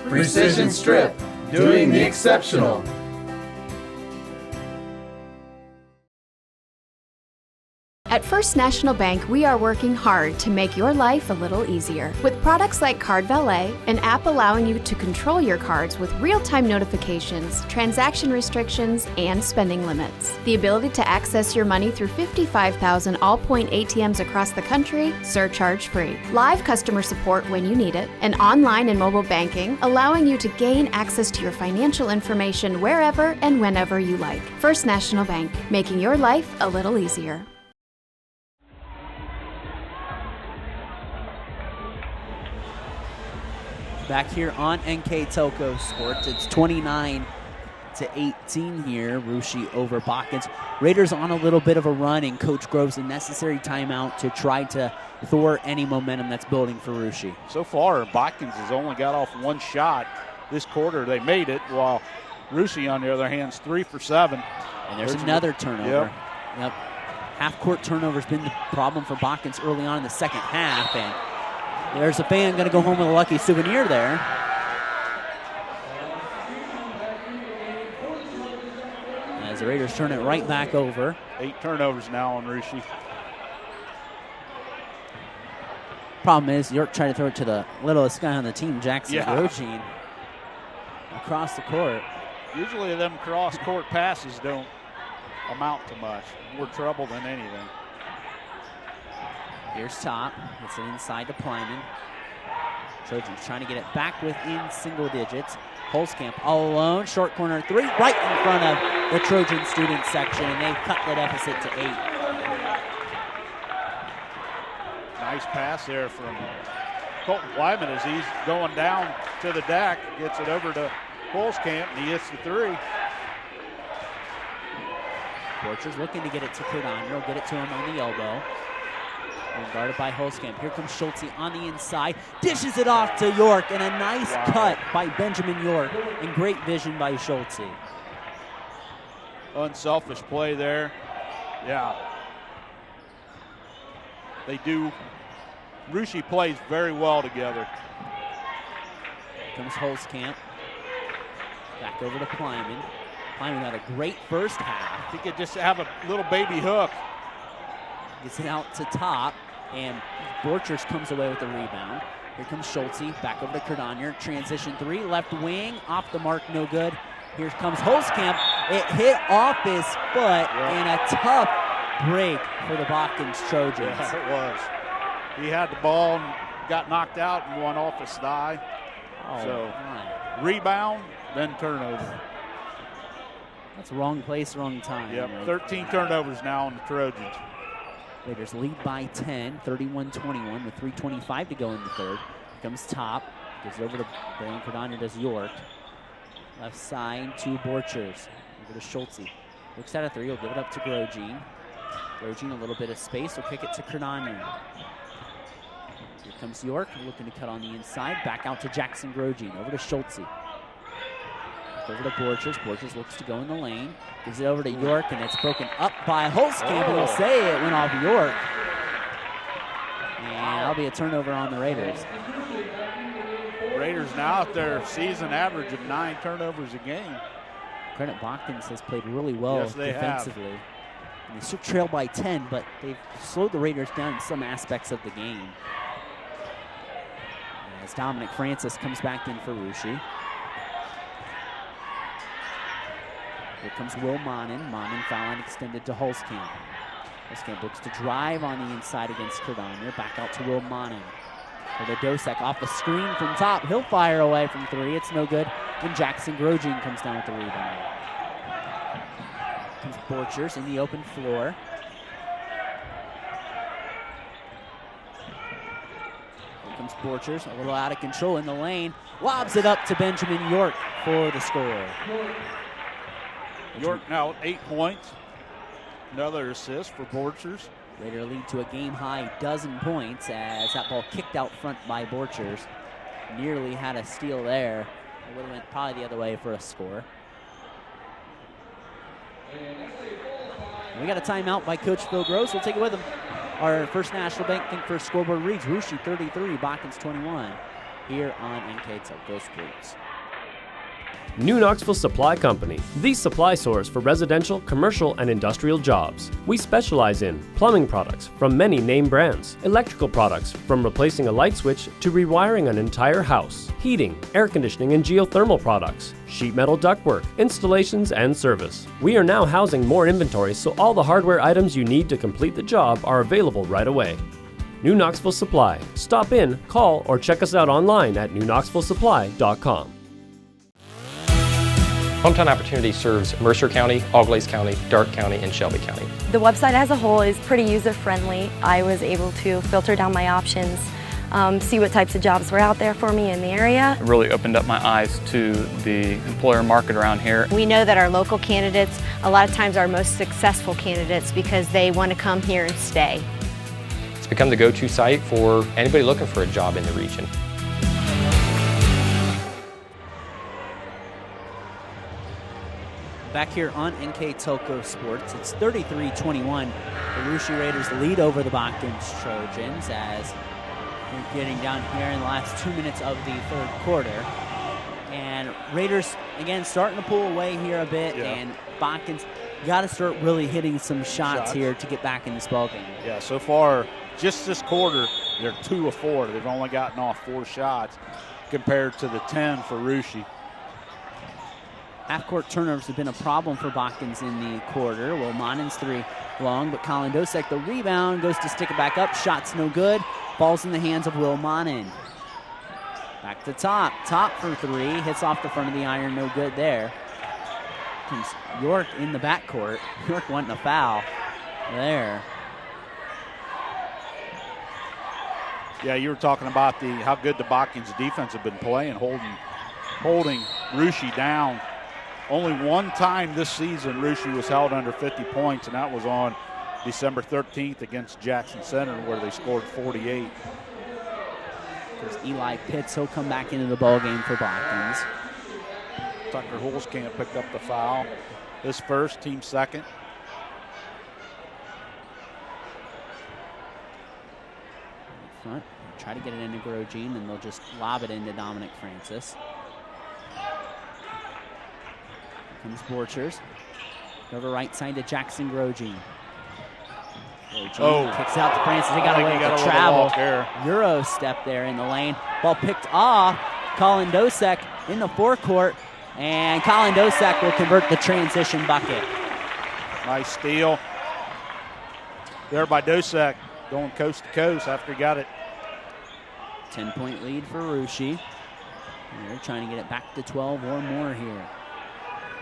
Precision Strip, doing the exceptional. At First National Bank, we are working hard to make your life a little easier. With products like Card Valet, an app allowing you to control your cards with real-time notifications, transaction restrictions, and spending limits. The ability to access your money through 55,000 all-point ATMs across the country, surcharge-free. Live customer support when you need it, and online and mobile banking, allowing you to gain access to your financial information wherever and whenever you like. First National Bank, making your life a little easier. Back here on NKTelco Sports, it's 29-18 here. Russia over Botkins. Raiders on a little bit of a run, and Coach Groves a necessary timeout to try to thwart any momentum that's building for Russia. So far, Botkins has only got off 1 shot this quarter. They made it, while Russia, on the other hand, is 3 for 7. And there's another turnover. Yep. Half-court turnover has been the problem for Botkins early on in the second half, and there's a fan going to go home with a lucky souvenir there. As the Raiders turn it right back over. 8 turnovers now on Russia. Problem is, York tried to throw it to the littlest guy on the team, Jackson Grogine, across the court. Usually them cross-court passes don't amount to much. More trouble than anything. Here's Top. It's an inside to Plyman. Trojans trying to get it back within single digits. Holzkamp all alone. Short corner 3 right in front of the Trojan student section, and they've cut the deficit to 8. Nice pass there from Colton Plyman as he's going down to the deck. Gets it over to Holzkamp, and he hits the 3. Borchers looking to get it to Cardano. He'll get it to him on the elbow. And guarded by Holzkamp. Here comes Schulte on the inside. Dishes it off to York, and a nice cut by Benjamin York. And great vision by Schulte. Unselfish play there. Yeah. They do. Russia plays very well together. Here comes Holzkamp. Back over to Plyman. Plyman had a great first half. He could just have a little baby hook. Gets it out to Top, and Borchers comes away with the rebound. Here comes Schulte, back over to Cardonier. Transition 3, left wing, off the mark, no good. Here comes Holzkamp. It hit off his foot, and a tough break for the Botkins Trojans. Yeah, it was. He had the ball and got knocked out and one off his thigh. Rebound, then turnover. That's wrong place, wrong time. Yep, right? 13 turnovers now on the Trojans. Raiders lead by 10, 31-21 with 3:25 to go in the third. Here comes Top, gives it over to Brian Cardonier, does York. Left side to Borchers, over to Schulte. Looks at a three, he'll give it up to Grosjean. Grosjean, a little bit of space, will kick it to Cardonier. Here comes York, looking to cut on the inside, back out to Jackson Grosjean, over to Schulte. Over to Borchers. Borchers looks to go in the lane. Gives it over to York, and it's broken up by Holzkamp, and we'll say it went off York. And that'll be a turnover on the Raiders. Raiders now at their season average of 9 turnovers a game. Credit Botkins has played really well defensively. And they still trail by 10, but they've slowed the Raiders down in some aspects of the game. As Dominic Francis comes back in for Ruschi. Here comes Will Monin. Monin foul line extended to Holzkamp. Holzkamp looks to drive on the inside against Cardonier. Back out to Will Monin. For the Dosek off the screen from Top. He'll fire away from 3. It's no good. And Jackson Grosjean comes down with the rebound. Comes Borchers in the open floor. Here comes Borchers, a little out of control in the lane. Lobs it up to Benjamin York for the score. York now 8 points. Another assist for Borchers. Raider lead to a game-high 12 points as that ball kicked out front by Borchers. Nearly had a steal there. It would have went probably the other way for a score. We got a timeout by Coach Phil Gross. We'll take it with him. Our First National Bank Think First scoreboard reads Ruschi 33, Botkins 21 here on NKTelco Sports. New Knoxville Supply Company, the supply source for residential, commercial, and industrial jobs. We specialize in plumbing products from many name brands, electrical products from replacing a light switch to rewiring an entire house, heating, air conditioning, and geothermal products, sheet metal ductwork, installations, and service. We are now housing more inventory, so all the hardware items you need to complete the job are available right away. New Knoxville Supply. Stop in, call, or check us out online at newknoxvillesupply.com. Hometown Opportunity serves Mercer County, Auglaize County, Darke County, and Shelby County. The website as a whole is pretty user-friendly. I was able to filter down my options, see what types of jobs were out there for me in the area. It really opened up my eyes to the employer market around here. We know that our local candidates, a lot of times are most successful candidates because they want to come here and stay. It's become the go-to site for anybody looking for a job in the region. Back here on NKTelco Sports, it's 33-21. The Ruschi Raiders lead over the Botkins Trojans as we're getting down here in the last 2 minutes of the third quarter. And Raiders, again, starting to pull away here a bit, and Botkins got to start really hitting some shots here to get back in this ballgame. Yeah, so far, just this quarter, they're 2 of 4. They've only gotten off 4 shots compared to the 10 for Ruschi. Half-court turnovers have been a problem for Botkins in the quarter. Well, Monin's 3 long, but Colin Dosek, the rebound, goes to stick it back up. Shot's no good. Ball's in the hands of Will Monin. Back to Top. Top for 3. Hits off the front of the iron. No good there. Comes York in the backcourt. York wanting a foul there. Yeah, you were talking about how good the Botkins defense have been playing, holding Ruschi down. Only one time this season Ruschi was held under 50 points, and that was on December 13th against Jackson Center, where they scored 48. There's Eli Pitts. He'll come back into the ballgame for Botkins. Tucker Holzkamp picked up the foul. His first, team second. Front. Try to get it into Grosjean, and they'll just lob it into Dominic Francis. Comes Borchers. Over right side to Jackson Grosjean. Kicks out to Francis. They got away with the travel. Euro step there in the lane. Ball picked off. Colin Dosek in the forecourt. And Colin Dosek will convert the transition bucket. Nice steal there by Dosek, going coast to coast after he got it. 10-point lead for Russia. They're trying to get it back to 12 or more here.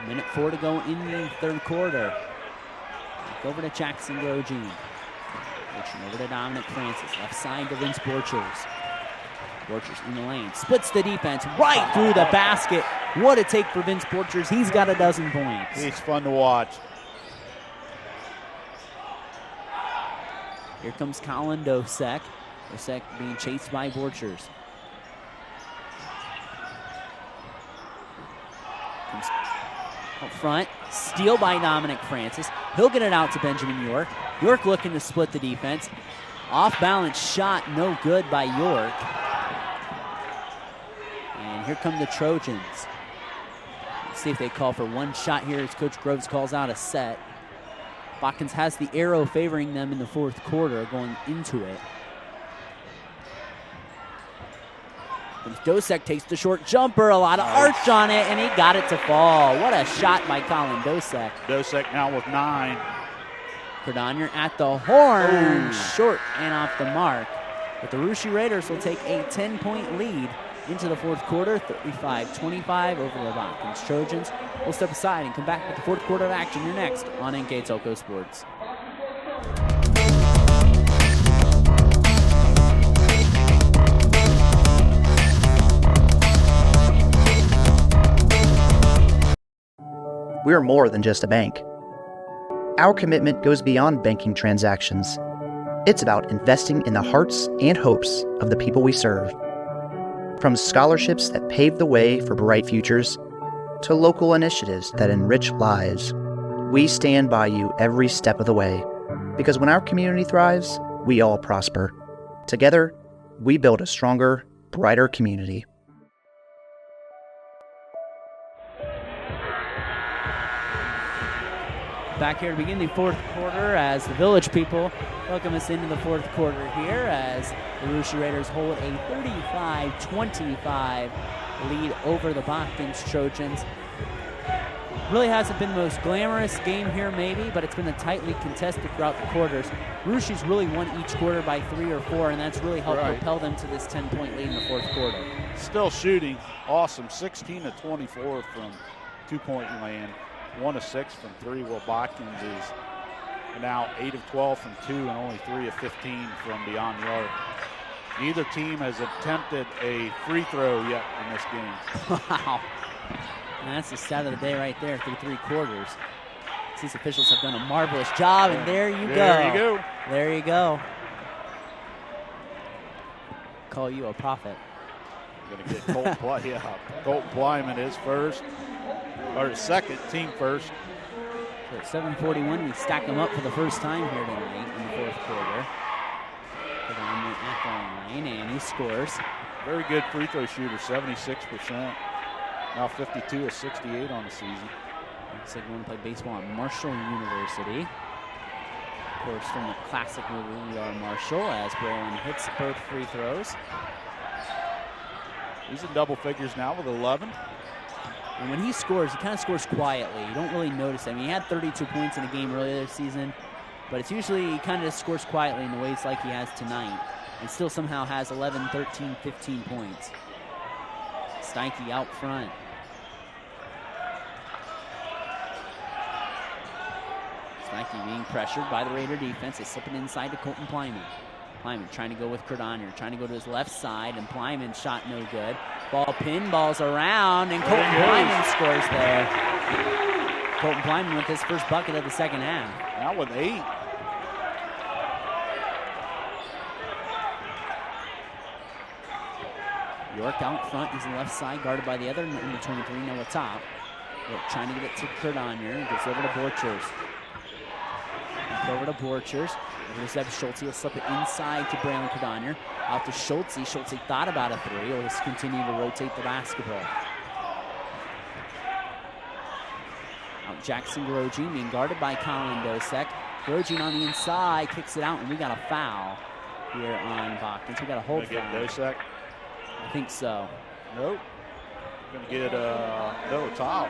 1:04 to go in the third quarter. Back over to Jackson Grosjean. Switching over to Dominic Francis. Left side to Vince Borchers. Borchers in the lane. Splits the defense right through the basket. What a take for Vince Borchers. He's got a dozen points. He's fun to watch. Here comes Colin Dosek. Dosek being chased by Borchers. Comes up front. Steal by Dominic Francis. He'll get it out to Benjamin York. York looking to split the defense. Off balance shot, no good by York. And here come the Trojans. Let's see if they call for one shot here as Coach Groves calls out a set. Botkins has the arrow favoring them in the fourth quarter going into it. Dosek takes the short jumper, a lot of arch on it, and he got it to fall. What a shot by Colin Dosek. Dosek now with 9. Cordonier at the horn, short and off the mark. But the Russia Raiders will take a 10-point lead into the fourth quarter, 35-25 over the Botkins Trojans. We'll step aside and come back with the fourth quarter of action. You're next on NKTelco Sports. We're more than just a bank. Our commitment goes beyond banking transactions. It's about investing in the hearts and hopes of the people we serve. From scholarships that pave the way for bright futures to local initiatives that enrich lives, we stand by you every step of the way. Because when our community thrives, we all prosper. Together, we build a stronger, brighter community. Back here to begin the fourth quarter as the Village people welcome us into the fourth quarter here as the Russia Raiders hold a 35-25 lead over the Botkins Trojans. Really hasn't been the most glamorous game here maybe, but it's been a tightly contested throughout the quarters. Russia's really won each quarter by 3 or 4, and that's really helped propel them to this 10-point lead in the fourth quarter. Still shooting awesome, 16-24 from two-point land. 1 of 6 from 3, while Botkins is now 8 of 12 from 2 and only 3 of 15 from beyond the arc. Neither team has attempted a free throw yet in this game. Wow. And that's the stat of the day right there through 3 quarters. These officials have done a marvelous job, and there you go. There you go. There you go. Call you a prophet. Going to get Colton Plyman is first. Or second, team first. So at 7:41, we stack them up for the first time here tonight in the fourth quarter. Put on at the line, and he scores. Very good free throw shooter, 76%. Now 52 of 68 on the season. Looks like going to play baseball at Marshall University. Of course, from the classic movie We Are Marshall, as Braylon hits both free throws. He's in double figures now with 11. And when he scores, he kind of scores quietly. You don't really notice it. I mean, he had 32 points in a game earlier this season, but it's usually he kind of just scores quietly in the ways like he has tonight, and still somehow has 11, 13, 15 points. Steinke out front. Steinke being pressured by the Raider defense. They slip it inside to Colton Plyman. Plyman trying to go with Cordonier, trying to go to his left side, and Plyman shot no good. Ball pinballs around, and Colton Plyman scores there. Colton Plyman with his first bucket of the second half. Now with 8. York out front, he's on the left side, guarded by the other number 23, Noah Top. York trying to get it to Cordonier, gets over to Borchers. Back over to Borchers. Over to Zeb Schultze. He'll slip it inside to Braylon Cordonier. Out to Schultze. Schultze thought about a 3. He'll just continue to rotate the basketball. Out Jackson Grosjean being guarded by Colin Dosek. Grogin on the inside, kicks it out, and we got a foul here on Botkins. We got a hold foul. Dosek? I think so. Nope. Gonna get no foul.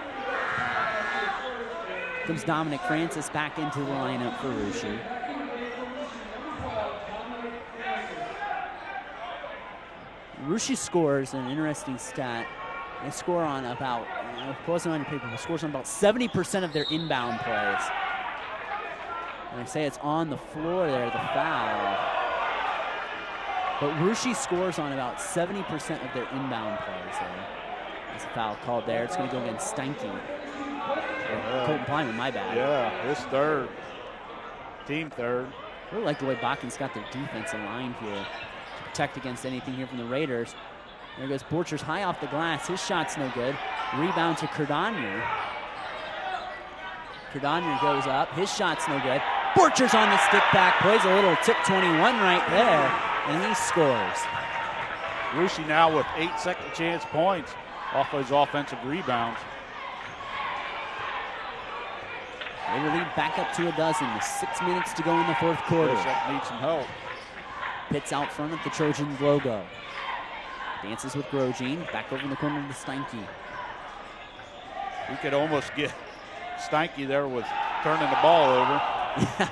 Comes Dominic Francis back into the lineup for Russia. Russia scores an interesting stat. They score on about, it wasn't on your paper, but scores on about 70% of their inbound plays. And I say it's on the floor there, the foul. But Russia scores on about 70% of their inbound plays there. There's a foul called there. It's going to go against Steinke. Colton Plyman, my bad. Yeah, his third. Team third. I really like the way Botkins got their defense aligned here to protect against anything here from the Raiders. There goes Borchers high off the glass. His shot's no good. Rebound to Cardonier. Cardonier goes up. His shot's no good. Borchers on the stick back. Plays a little tip 21 right there, and he scores. Russia now with 8 second chance points off his offensive rebounds. They will lead back up to a dozen with 6 minutes to go in the fourth quarter. Dosek needs some help. Pitts out front of the Trojans logo. Dances with Grogin. Back over in the corner to Steinke. We could almost get Steinke there with turning the ball over. Yeah,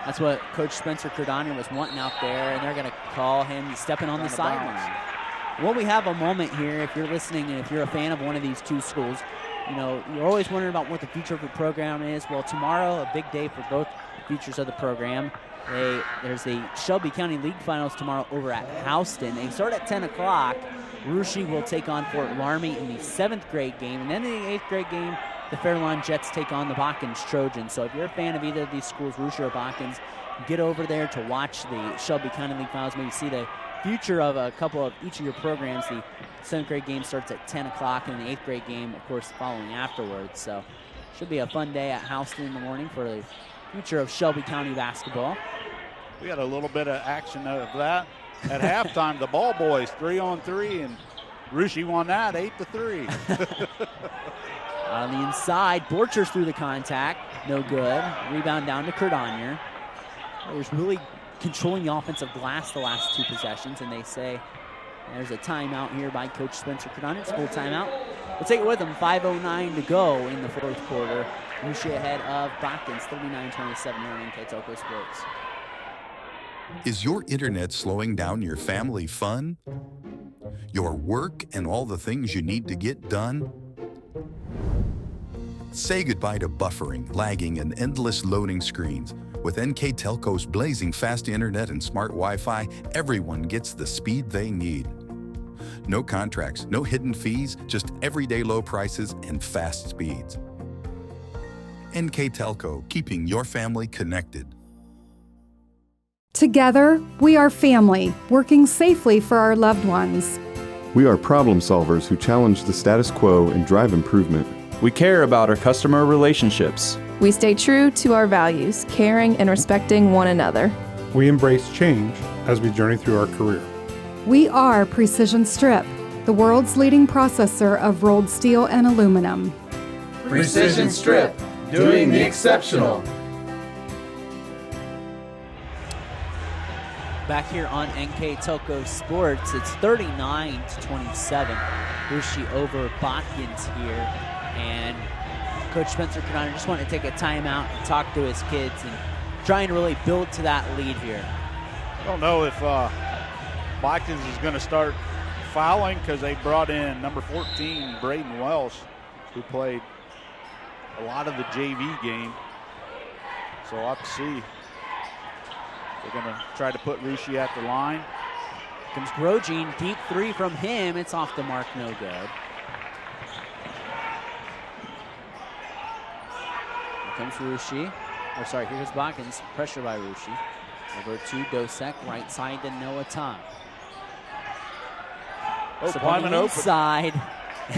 that's what Coach Spencer Cardonier was wanting out there, and they're going to call him stepping on the sideline. Well, we have a moment here. If you're listening and if you're a fan of one of these two schools, you know, you're always wondering about what the future of the program is. Well, tomorrow, a big day for both features of the program. There's the Shelby County League Finals tomorrow over at Houston. They start at 10 o'clock. Russia will take on Fort Laramie in the 7th grade game. And then in the 8th grade game, the Fairlawn Jets take on the Botkins Trojans. So if you're a fan of either of these schools, Russia or Botkins, get over there to watch the Shelby County League Finals. Maybe see the future of a couple of each of your programs. The 7th grade game starts at 10 o'clock, and the 8th grade game, of course, following afterwards. So should be a fun day at Houston in the morning for the future of Shelby County basketball. We got a little bit of action of that. At halftime, the ball boys 3-on-3, and Russia won that 8-3. On the inside, Borchers through the contact, no good. Rebound down to Cardonier. There's really controlling the offensive glass the last 2 possessions, and they say there's a timeout here by Coach Spencer Cardonier. It's a full timeout. We'll take it with them. 5:09 to go in the fourth quarter. Russia ahead of Botkins, 39-27 here on NKTelco Sports. Is your internet slowing down your family fun? Your work and all the things you need to get done? Say goodbye to buffering, lagging, and endless loading screens. With NKTelco's blazing fast internet and smart Wi-Fi, everyone gets the speed they need. No contracts, no hidden fees, just everyday low prices and fast speeds. NKTelco, keeping your family connected. Together, we are family, working safely for our loved ones. We are problem solvers who challenge the status quo and drive improvement. We care about our customer relationships. We stay true to our values, caring and respecting one another. We embrace change as we journey through our career. We are Precision Strip, the world's leading processor of rolled steel and aluminum. Precision Strip, doing the exceptional. Back here on NKTelco Sports, it's 39-27. Russia over Botkins here. And Coach Spencer Cardonier just wanted to take a timeout and talk to his kids and trying to really build to that lead here. I don't know if Botkins is going to start fouling because they brought in number 14, Braden Welsh, who played a lot of the JV game. So we'll have to see. They're going to try to put Russia at the line. Comes Grogin, deep 3 from him. It's off the mark, no good. Comes Russia. Or sorry, here's Botkins. Pressure by Russia. Over to Dosek, right side to Noah Todd. So on the inside,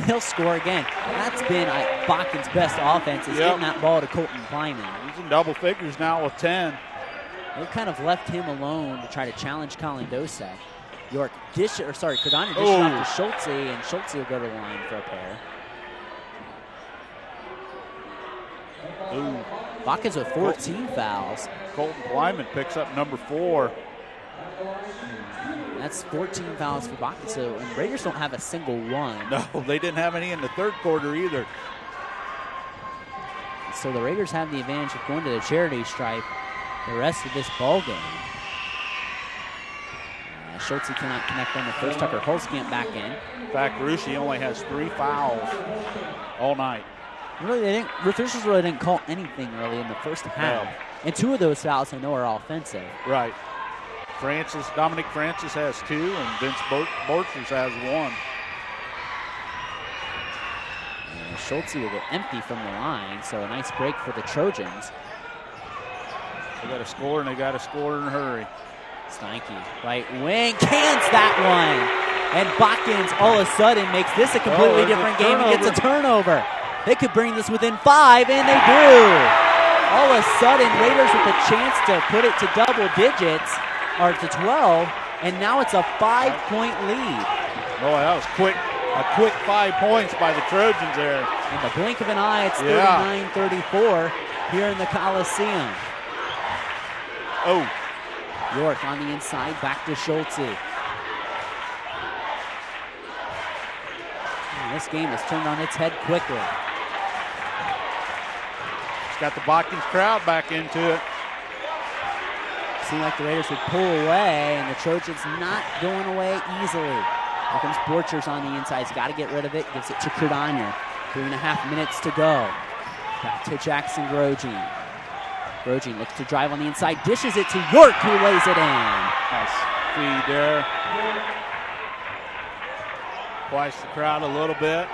he'll score again. That's been Botkins' best offense, is getting that ball to Colton Plyman. He's in double figures now with 10. They kind of left him alone to try to challenge Colin Dosek. Cardonier dish it off to Schultze, and Schultze will go to the line for a pair. Ooh. Botkins with 14 fouls. Colton Kleiman picks up number 4. That's 14 fouls for Botkins. So, and Raiders don't have a single one. No, they didn't have any in the third quarter either. So the Raiders have the advantage of going to the charity stripe the rest of this ball game. Schultz cannot connect on the first. Tucker Holzkamp back in. In fact, Russia only has 3 fouls all night. Really, the officials really didn't call anything really in the first half. No. And 2 of those fouls I know are offensive. Right. Dominic Francis has 2, and Vince Borchers has 1. And Schultz will go empty from the line, so a nice break for the Trojans. They got a score, and they got to score in a hurry. Steinke, right wing, cans that one. And Botkins all of a sudden makes this a completely different game and gets a turnover. They could bring this within 5, and they do. All of a sudden, Raiders with a chance to put it to double digits, or to 12, and now it's a 5-point lead. Boy, that was quick. A quick 5 points by the Trojans there. In the blink of an eye, it's 39-34 here in the Coliseum. Oh. York on the inside, back to Schultz. This game has turned on its head quickly. It's got the Botkins crowd back into it. Seemed like the Raiders would pull away, and the Trojans not going away easily. Here comes Borchers on the inside. He's got to get rid of it. Gives it to Cardagna. 3.5 minutes to go. Back to Jackson Grosjean. Grosjean looks to drive on the inside. Dishes it to York, who lays it in. Nice feed there. Twice the crowd a little bit.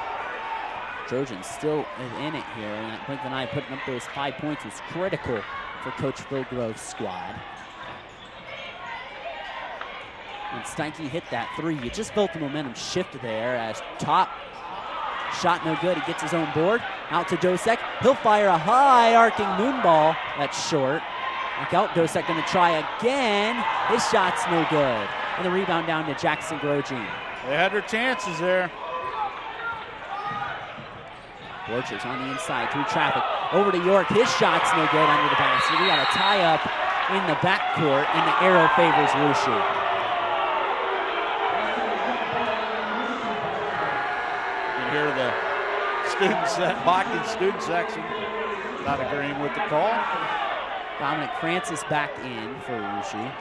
Trojans still in it here. And that blink of an eye putting up those 5 points was critical for Coach Phil Grove's squad. And Steinke hit that 3. You just felt the momentum shift there as top shot no good. He gets his own board. Out to Dosek. He'll fire a high arcing moon ball. That's short. Look out, Dosek going to try again. His shot's no good. And the rebound down to Jackson Grosjean. They had their chances there. Borchers on the inside through traffic. Over to York. His shot's no good under the basket. We got a tie up in the backcourt, and the arrow favors Lucia. Here the Botkins student section not agreeing with the call. Dominic Francis back in for Russia.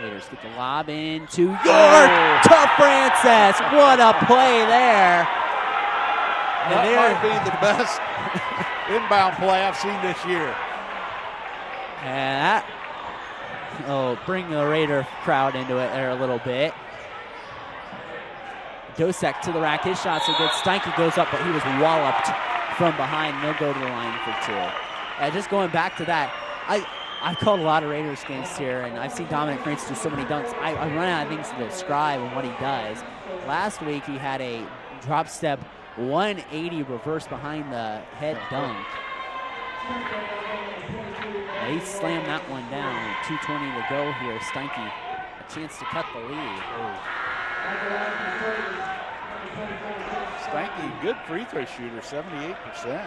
Raiders get the lob in to York to Francis. What a play there. That might be the best inbound play I've seen this year. And that bring the Raider crowd into it there a little bit. Dosek to the rack. His shot's so good. Steinke goes up, but he was walloped from behind. They'll go to the line for 2. Just going back to that, I've called a lot of Raiders games here, and I've seen Dominic Francis do so many dunks. I run out of things to describe and what he does. Last week, he had a drop step 180 reverse behind the head dunk. He slammed that one down. 2:20 to go here. Steinke, a chance to cut the lead. Steinke, good free throw shooter, 78%.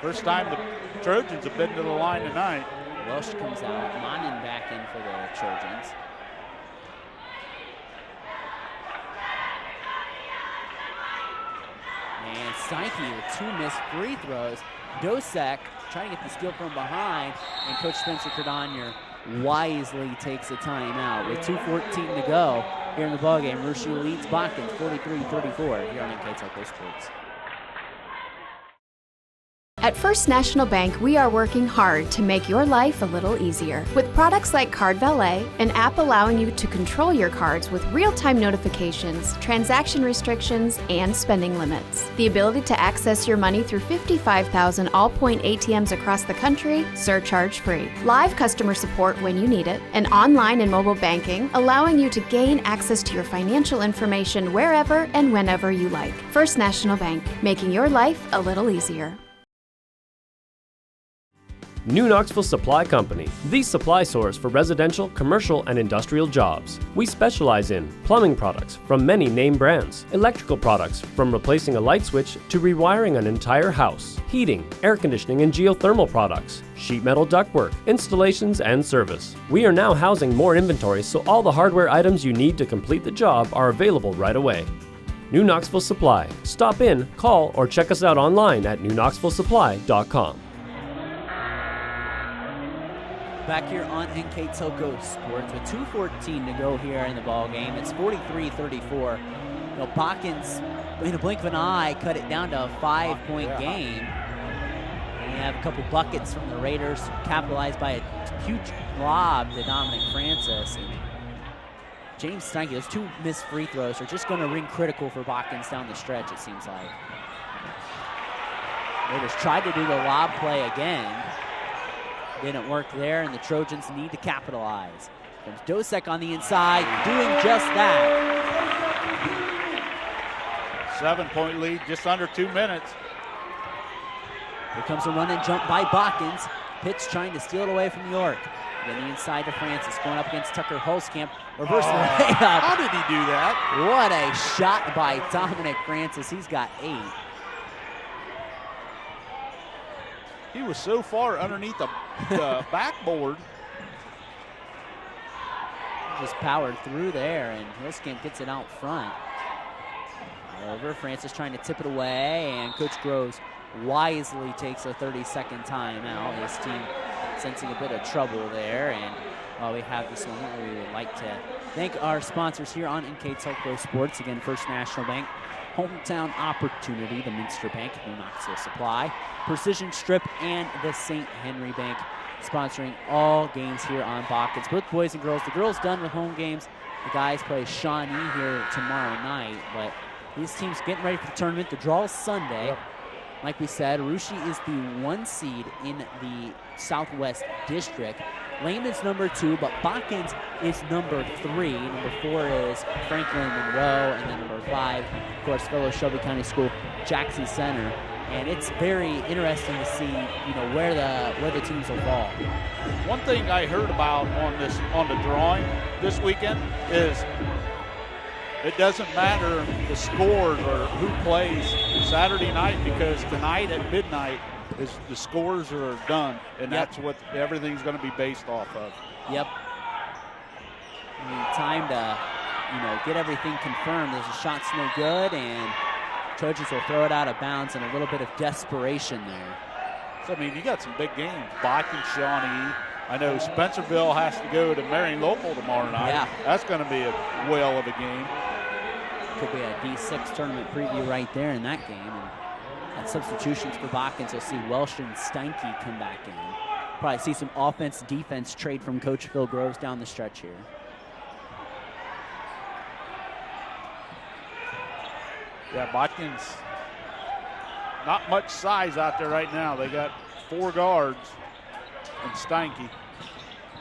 First time the Trojans have been to the line tonight. Welsh comes out. Monin back in for the Trojans. And Steinke with 2 missed free throws. Dosek trying to get the steal from behind, and Coach Spencer Cardagna wisely takes a timeout. With 2:14 to go here in the ballgame, Russia leads Botkins 43-34 here on NKTelco Sports. At First National Bank, we are working hard to make your life a little easier. With products like Card Valet, an app allowing you to control your cards with real-time notifications, transaction restrictions, and spending limits. The ability to access your money through 55,000 all-point ATMs across the country, surcharge-free. Live customer support when you need it, and online and mobile banking, allowing you to gain access to your financial information wherever and whenever you like. First National Bank, making your life a little easier. New Knoxville Supply Company, the supply source for residential, commercial, and industrial jobs. We specialize in plumbing products from many name brands, electrical products from replacing a light switch to rewiring an entire house, heating, air conditioning, and geothermal products, sheet metal ductwork, installations, and service. We are now housing more inventory, so all the hardware items you need to complete the job are available right away. New Knoxville Supply. Stop in, call, or check us out online at newknoxvillesupply.com. Back here on NKTelco Sports with 2:14 to go here in the ball game. It's 43-34. Botkins, in a blink of an eye, cut it down to a 5-point game. And we have a couple buckets from the Raiders, capitalized by a huge lob to Dominic Francis. And James Steinke, those two missed free throws are just going to ring critical for Botkins down the stretch, it seems like. Raiders tried to do the lob play again. Didn't work there, and the Trojans need to capitalize. Comes Dosek on the inside, doing just that. 7-point lead, just under 2 minutes. Here comes a run and jump by Botkins. Pitts trying to steal it away from York. Then the inside to Francis, going up against Tucker Holzkamp. Reverse layup. How did he do that? What a shot by Dominic Francis. He's got 8. He was so far underneath the backboard. Just powered through there, and Holzkamp gets it out front. Over, Francis trying to tip it away, and Coach Groves wisely takes a 30-second timeout. His team sensing a bit of trouble there, and while we have this moment, we would like to thank our sponsors here on NKTelco Sports. Again, First National Bank, Hometown Opportunity, the Minster Bank, New Knoxville Supply, Precision Strip, and the St. Henry Bank, sponsoring all games here on Botkins. Both boys and girls. The girls done with home games. The guys play Shawnee here tomorrow night, but these teams getting ready for the tournament. The draw is Sunday. Yep. Like we said, Russia is the 1 seed in the Southwest District. Lehman's number 2, but Botkins is number 3. Number 4 is Franklin Monroe, and then number 5, of course, fellow Shelby County School, Jackson Center. And it's very interesting to see, where the teams will fall. One thing I heard about on the drawing this weekend is it doesn't matter the scores or who plays Saturday night, because tonight at midnight is the scores are done, and that's what everything's going to be based off of. Yep. Time to, get everything confirmed. There's a shot's no good, and Trojans will throw it out of bounds in a little bit of desperation there. So, you got some big games. Botkins, Shawnee. I know Spencerville has to go to Marion Local tomorrow night. Yeah. That's going to be a whale of a game. Could be a D6 tournament preview right there in that game. And at substitutions for Botkins, you'll see Welsh and Steinke come back in. Probably see some offense-defense trade from Coach Phil Groves down the stretch here. Yeah, Botkins, not much size out there right now. They got 4 guards, and Steinke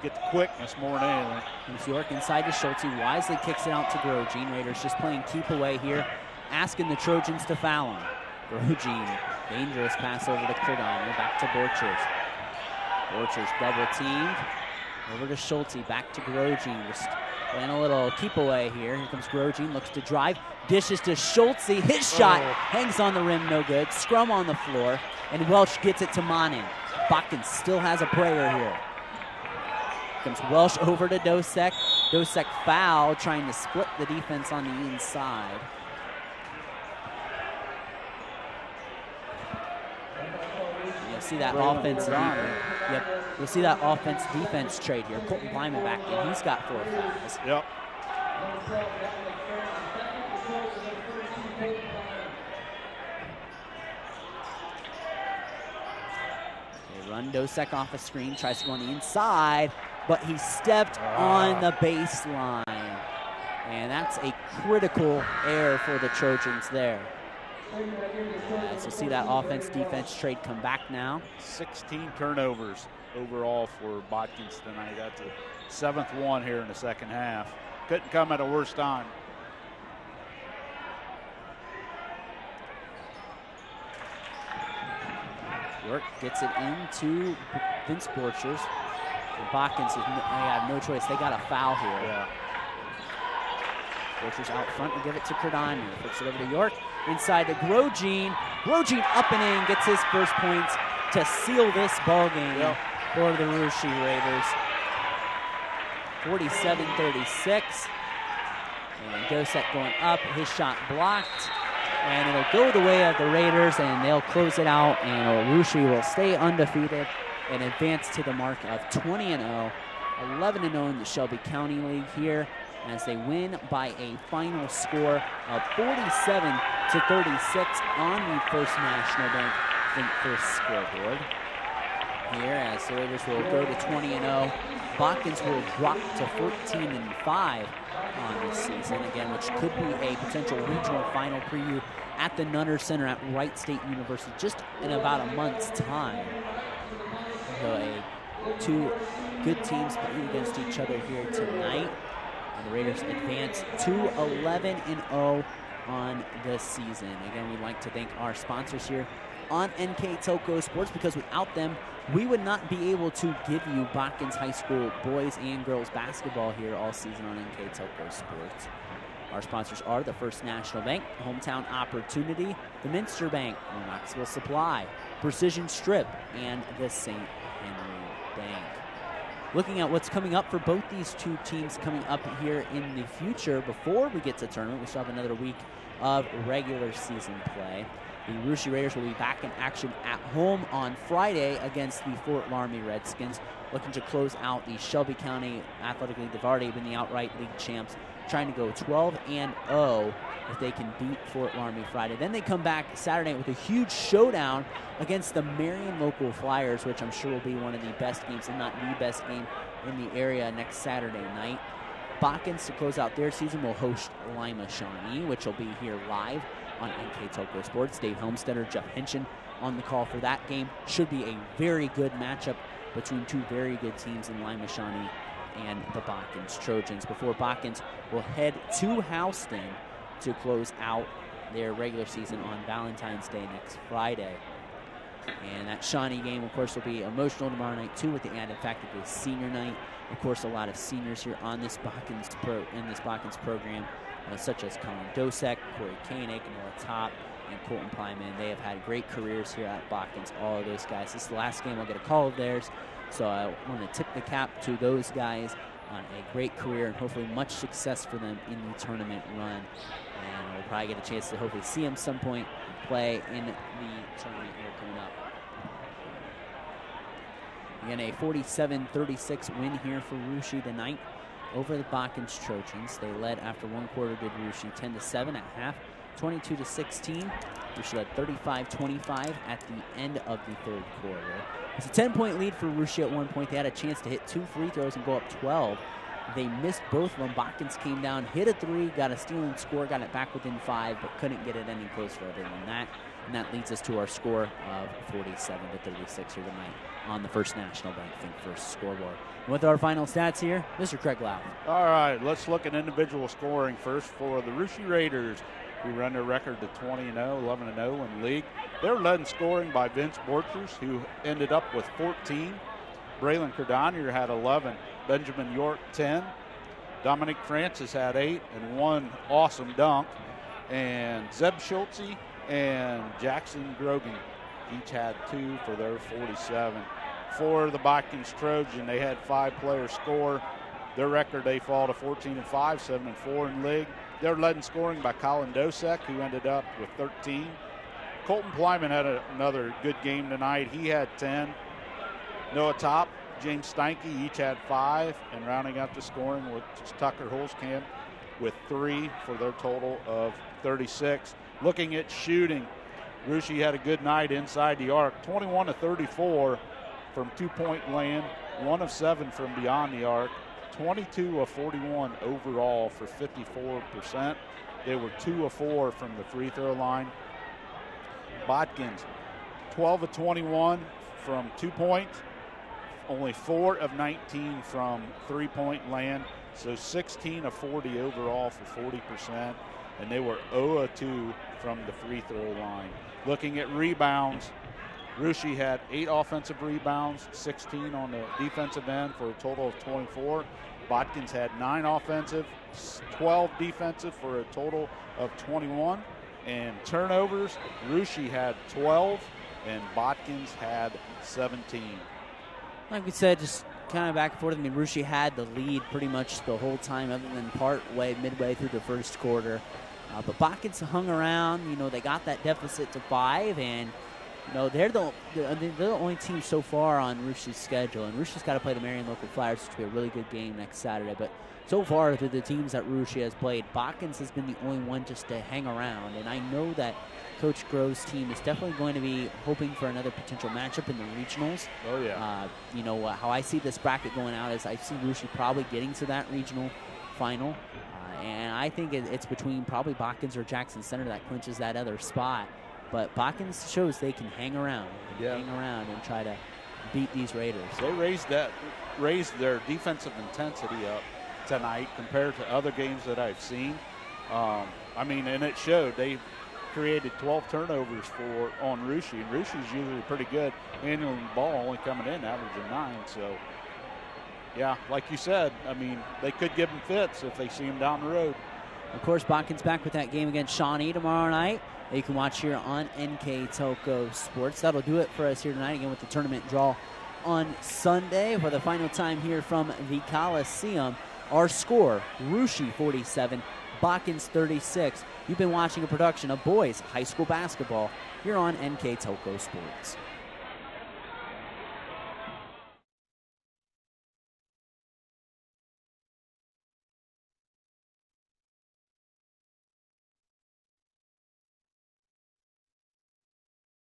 get the quickness more than anything. Comes York inside to Schulte. Wisely kicks it out to Grosjean. Raiders just playing keep away here, asking the Trojans to foul him. Grosjean, dangerous pass over to Cordano, back to Borchers. Borchers double teamed. Over to Schulte, back to Grosjean. Just playing a little keep away here. Here comes Grosjean, looks to drive, dishes to Schulte. His shot hangs on the rim, no good. Scrum on the floor, and Welsh gets it to Monin. Botkins still has a prayer here. Comes Welsh over to Dosek. Dosek foul, trying to split the defense on the inside. You'll see that You'll see that offense-defense trade here. Colton Blyman back in. He's got 4 fouls. Yep. They run Dosek off a screen, tries to go on the inside, but he stepped on the baseline. And that's a critical error for the Trojans there. So see that offense-defense trade come back now. 16 turnovers overall for Botkins tonight. That's a 7th one here in the second half. Couldn't come at a worse time. York gets it into Vince Borchers. And Botkins have no choice. They got a foul here. Yeah. Borchers out front to give it to Cardano. Puts it over to York. Inside to Grosjean. Grosjean up and in, gets his first points to seal this ball game for the Russia Raiders. 47-36. And Gosek going up, his shot blocked. And it'll go the way of the Raiders, and they'll close it out, and Russia will stay undefeated and advance to the mark of 20-0, 11-0 in the Shelby County League here as they win by a final score of 47-36 on the First National Bank Think First scoreboard. Here as the Raiders will go to 20-0. Botkins will drop to 14-5 on this season, again, which could be a potential regional final preview at the Nutter Center at Wright State University just in about a month's time. So two good teams playing against each other here tonight. And the Raiders advance to 11-0 on the season. Again, we'd like to thank our sponsors here on NKTelco Sports, because without them, we would not be able to give you Botkins High School boys and girls basketball here all season on NKTelco Sports. Our sponsors are the First National Bank, Hometown Opportunity, the Minster Bank, Knoxville Supply, Precision Strip, and the St. Henry Bank. Looking at what's coming up for both these two teams coming up here in the future, before we get to tournament, we still have another week of regular season play. The Russia Raiders will be back in action at home on Friday against the Fort Laramie Redskins, looking to close out the Shelby County Athletic League. They've already been the outright league champs, trying to go 12-0 if they can beat Fort Laramie Friday. Then they come back Saturday with a huge showdown against the Marion Local Flyers, which I'm sure will be one of the best games, if not the best game in the area next Saturday night. Botkins, to close out their season, will host Lima Shawnee, which will be here live on NKTelco Sports. Dave Helmstetter, Jeff Henshin on the call for that game. Should be a very good matchup between two very good teams in Lima Shawnee and the Botkins Trojans, before Botkins will head to Houston to close out their regular season on Valentine's Day next Friday. And that Shawnee game, of course, will be emotional tomorrow night, too, with the added fact that it's senior night. Of course, a lot of seniors here on this Botkins program, such as Colin Dosek, Corey Koenig, Noah Top, and Colton Plyman. They have had great careers here at Botkins, all of those guys. This is the last game I'll get a call of theirs, so I want to tip the cap to those guys on a great career and hopefully much success for them in the tournament run. And we'll probably get a chance to hopefully see them some point play in the tournament here coming up. Again, a 47-36 win here for Russia tonight over the Botkins Trojans. They led after one quarter, did Russia 10-7 at half, 22-16. Russia led 35-25 at the end of the third quarter. It's a 10-point lead for Russia at one point. They had a chance to hit 2 free throws and go up 12. They missed both of them. Botkins came down, hit a 3, got a steal and score, got it back within 5, but couldn't get it any closer other than that. And that leads us to our score of 47-36 here tonight on the First National Bank Think First scoreboard. And with our final stats here, Mr. Craig Lau. All right, let's look at individual scoring first for the Russia Raiders, who run their record to 20-0, 11-0 in league. They're led in scoring by Vince Borchers, who ended up with 14. Braylon Cardonier had 11. Benjamin York, 10. Dominic Francis had 8 and 1 awesome dunk. And Zeb Schultze and Jackson Grogan each had 2 for their 47. For the Botkins Trojan, they had 5 players score. Their record, they fall to 14-5, 7-4 in league. They're led in scoring by Colin Dosek, who ended up with 13. Colton Plyman had another good game tonight. He had 10. Noah Top, James Steinke each had 5. And rounding out the scoring was Tucker Holzkamp with 3 for their total of 36. Looking at shooting, Russia had a good night inside the arc, 21-34 from 2-point land, 1 of 7 from beyond the arc, 22 of 41 overall for 54%. They were 2 of 4 from the free throw line. Botkins, 12 of 21 from 2 points, only 4 of 19 from 3-point land, so 16 of 40 overall for 40%, and they were 0 of 2 from the free throw line. Looking at rebounds, Russia had 8 offensive rebounds, 16 on the defensive end for a total of 24. Botkins had 9 offensive, 12 defensive for a total of 21. And turnovers, Russia had 12 and Botkins had 17. Like we said, just kind of back and forth. I mean, Russia had the lead pretty much the whole time other than midway through the first quarter. But Botkins hung around. You know, they got that deficit to 5, and you know, they're the only team so far on Russia's schedule. And Russia's got to play the Marion Local Flyers, which will be a really good game next Saturday. But so far, through the teams that Russia has played, Botkins has been the only one just to hang around. And I know that Coach Grove's team is definitely going to be hoping for another potential matchup in the regionals. Oh, yeah. You know, how I see this bracket going out is I see Russia probably getting to that regional final. And I think it's between probably Botkins or Jackson Center that clinches that other spot. But Botkins shows they can hang around and try to beat these Raiders. They raised their defensive intensity up tonight compared to other games that I've seen. I mean, and it showed. They created 12 turnovers on Russia, and Russia's usually pretty good handling the ball, only coming in averaging 9. So, yeah, like you said, I mean, they could give them fits if they see them down the road. Of course, Botkins back with that game against Shawnee tomorrow night. You can watch here on NKTelco Sports. That'll do it for us here tonight, again with the tournament draw on Sunday. For the final time here from the Coliseum, our score, Russia 47, Botkins 36. You've been watching a production of Boys High School Basketball here on NKTelco Sports.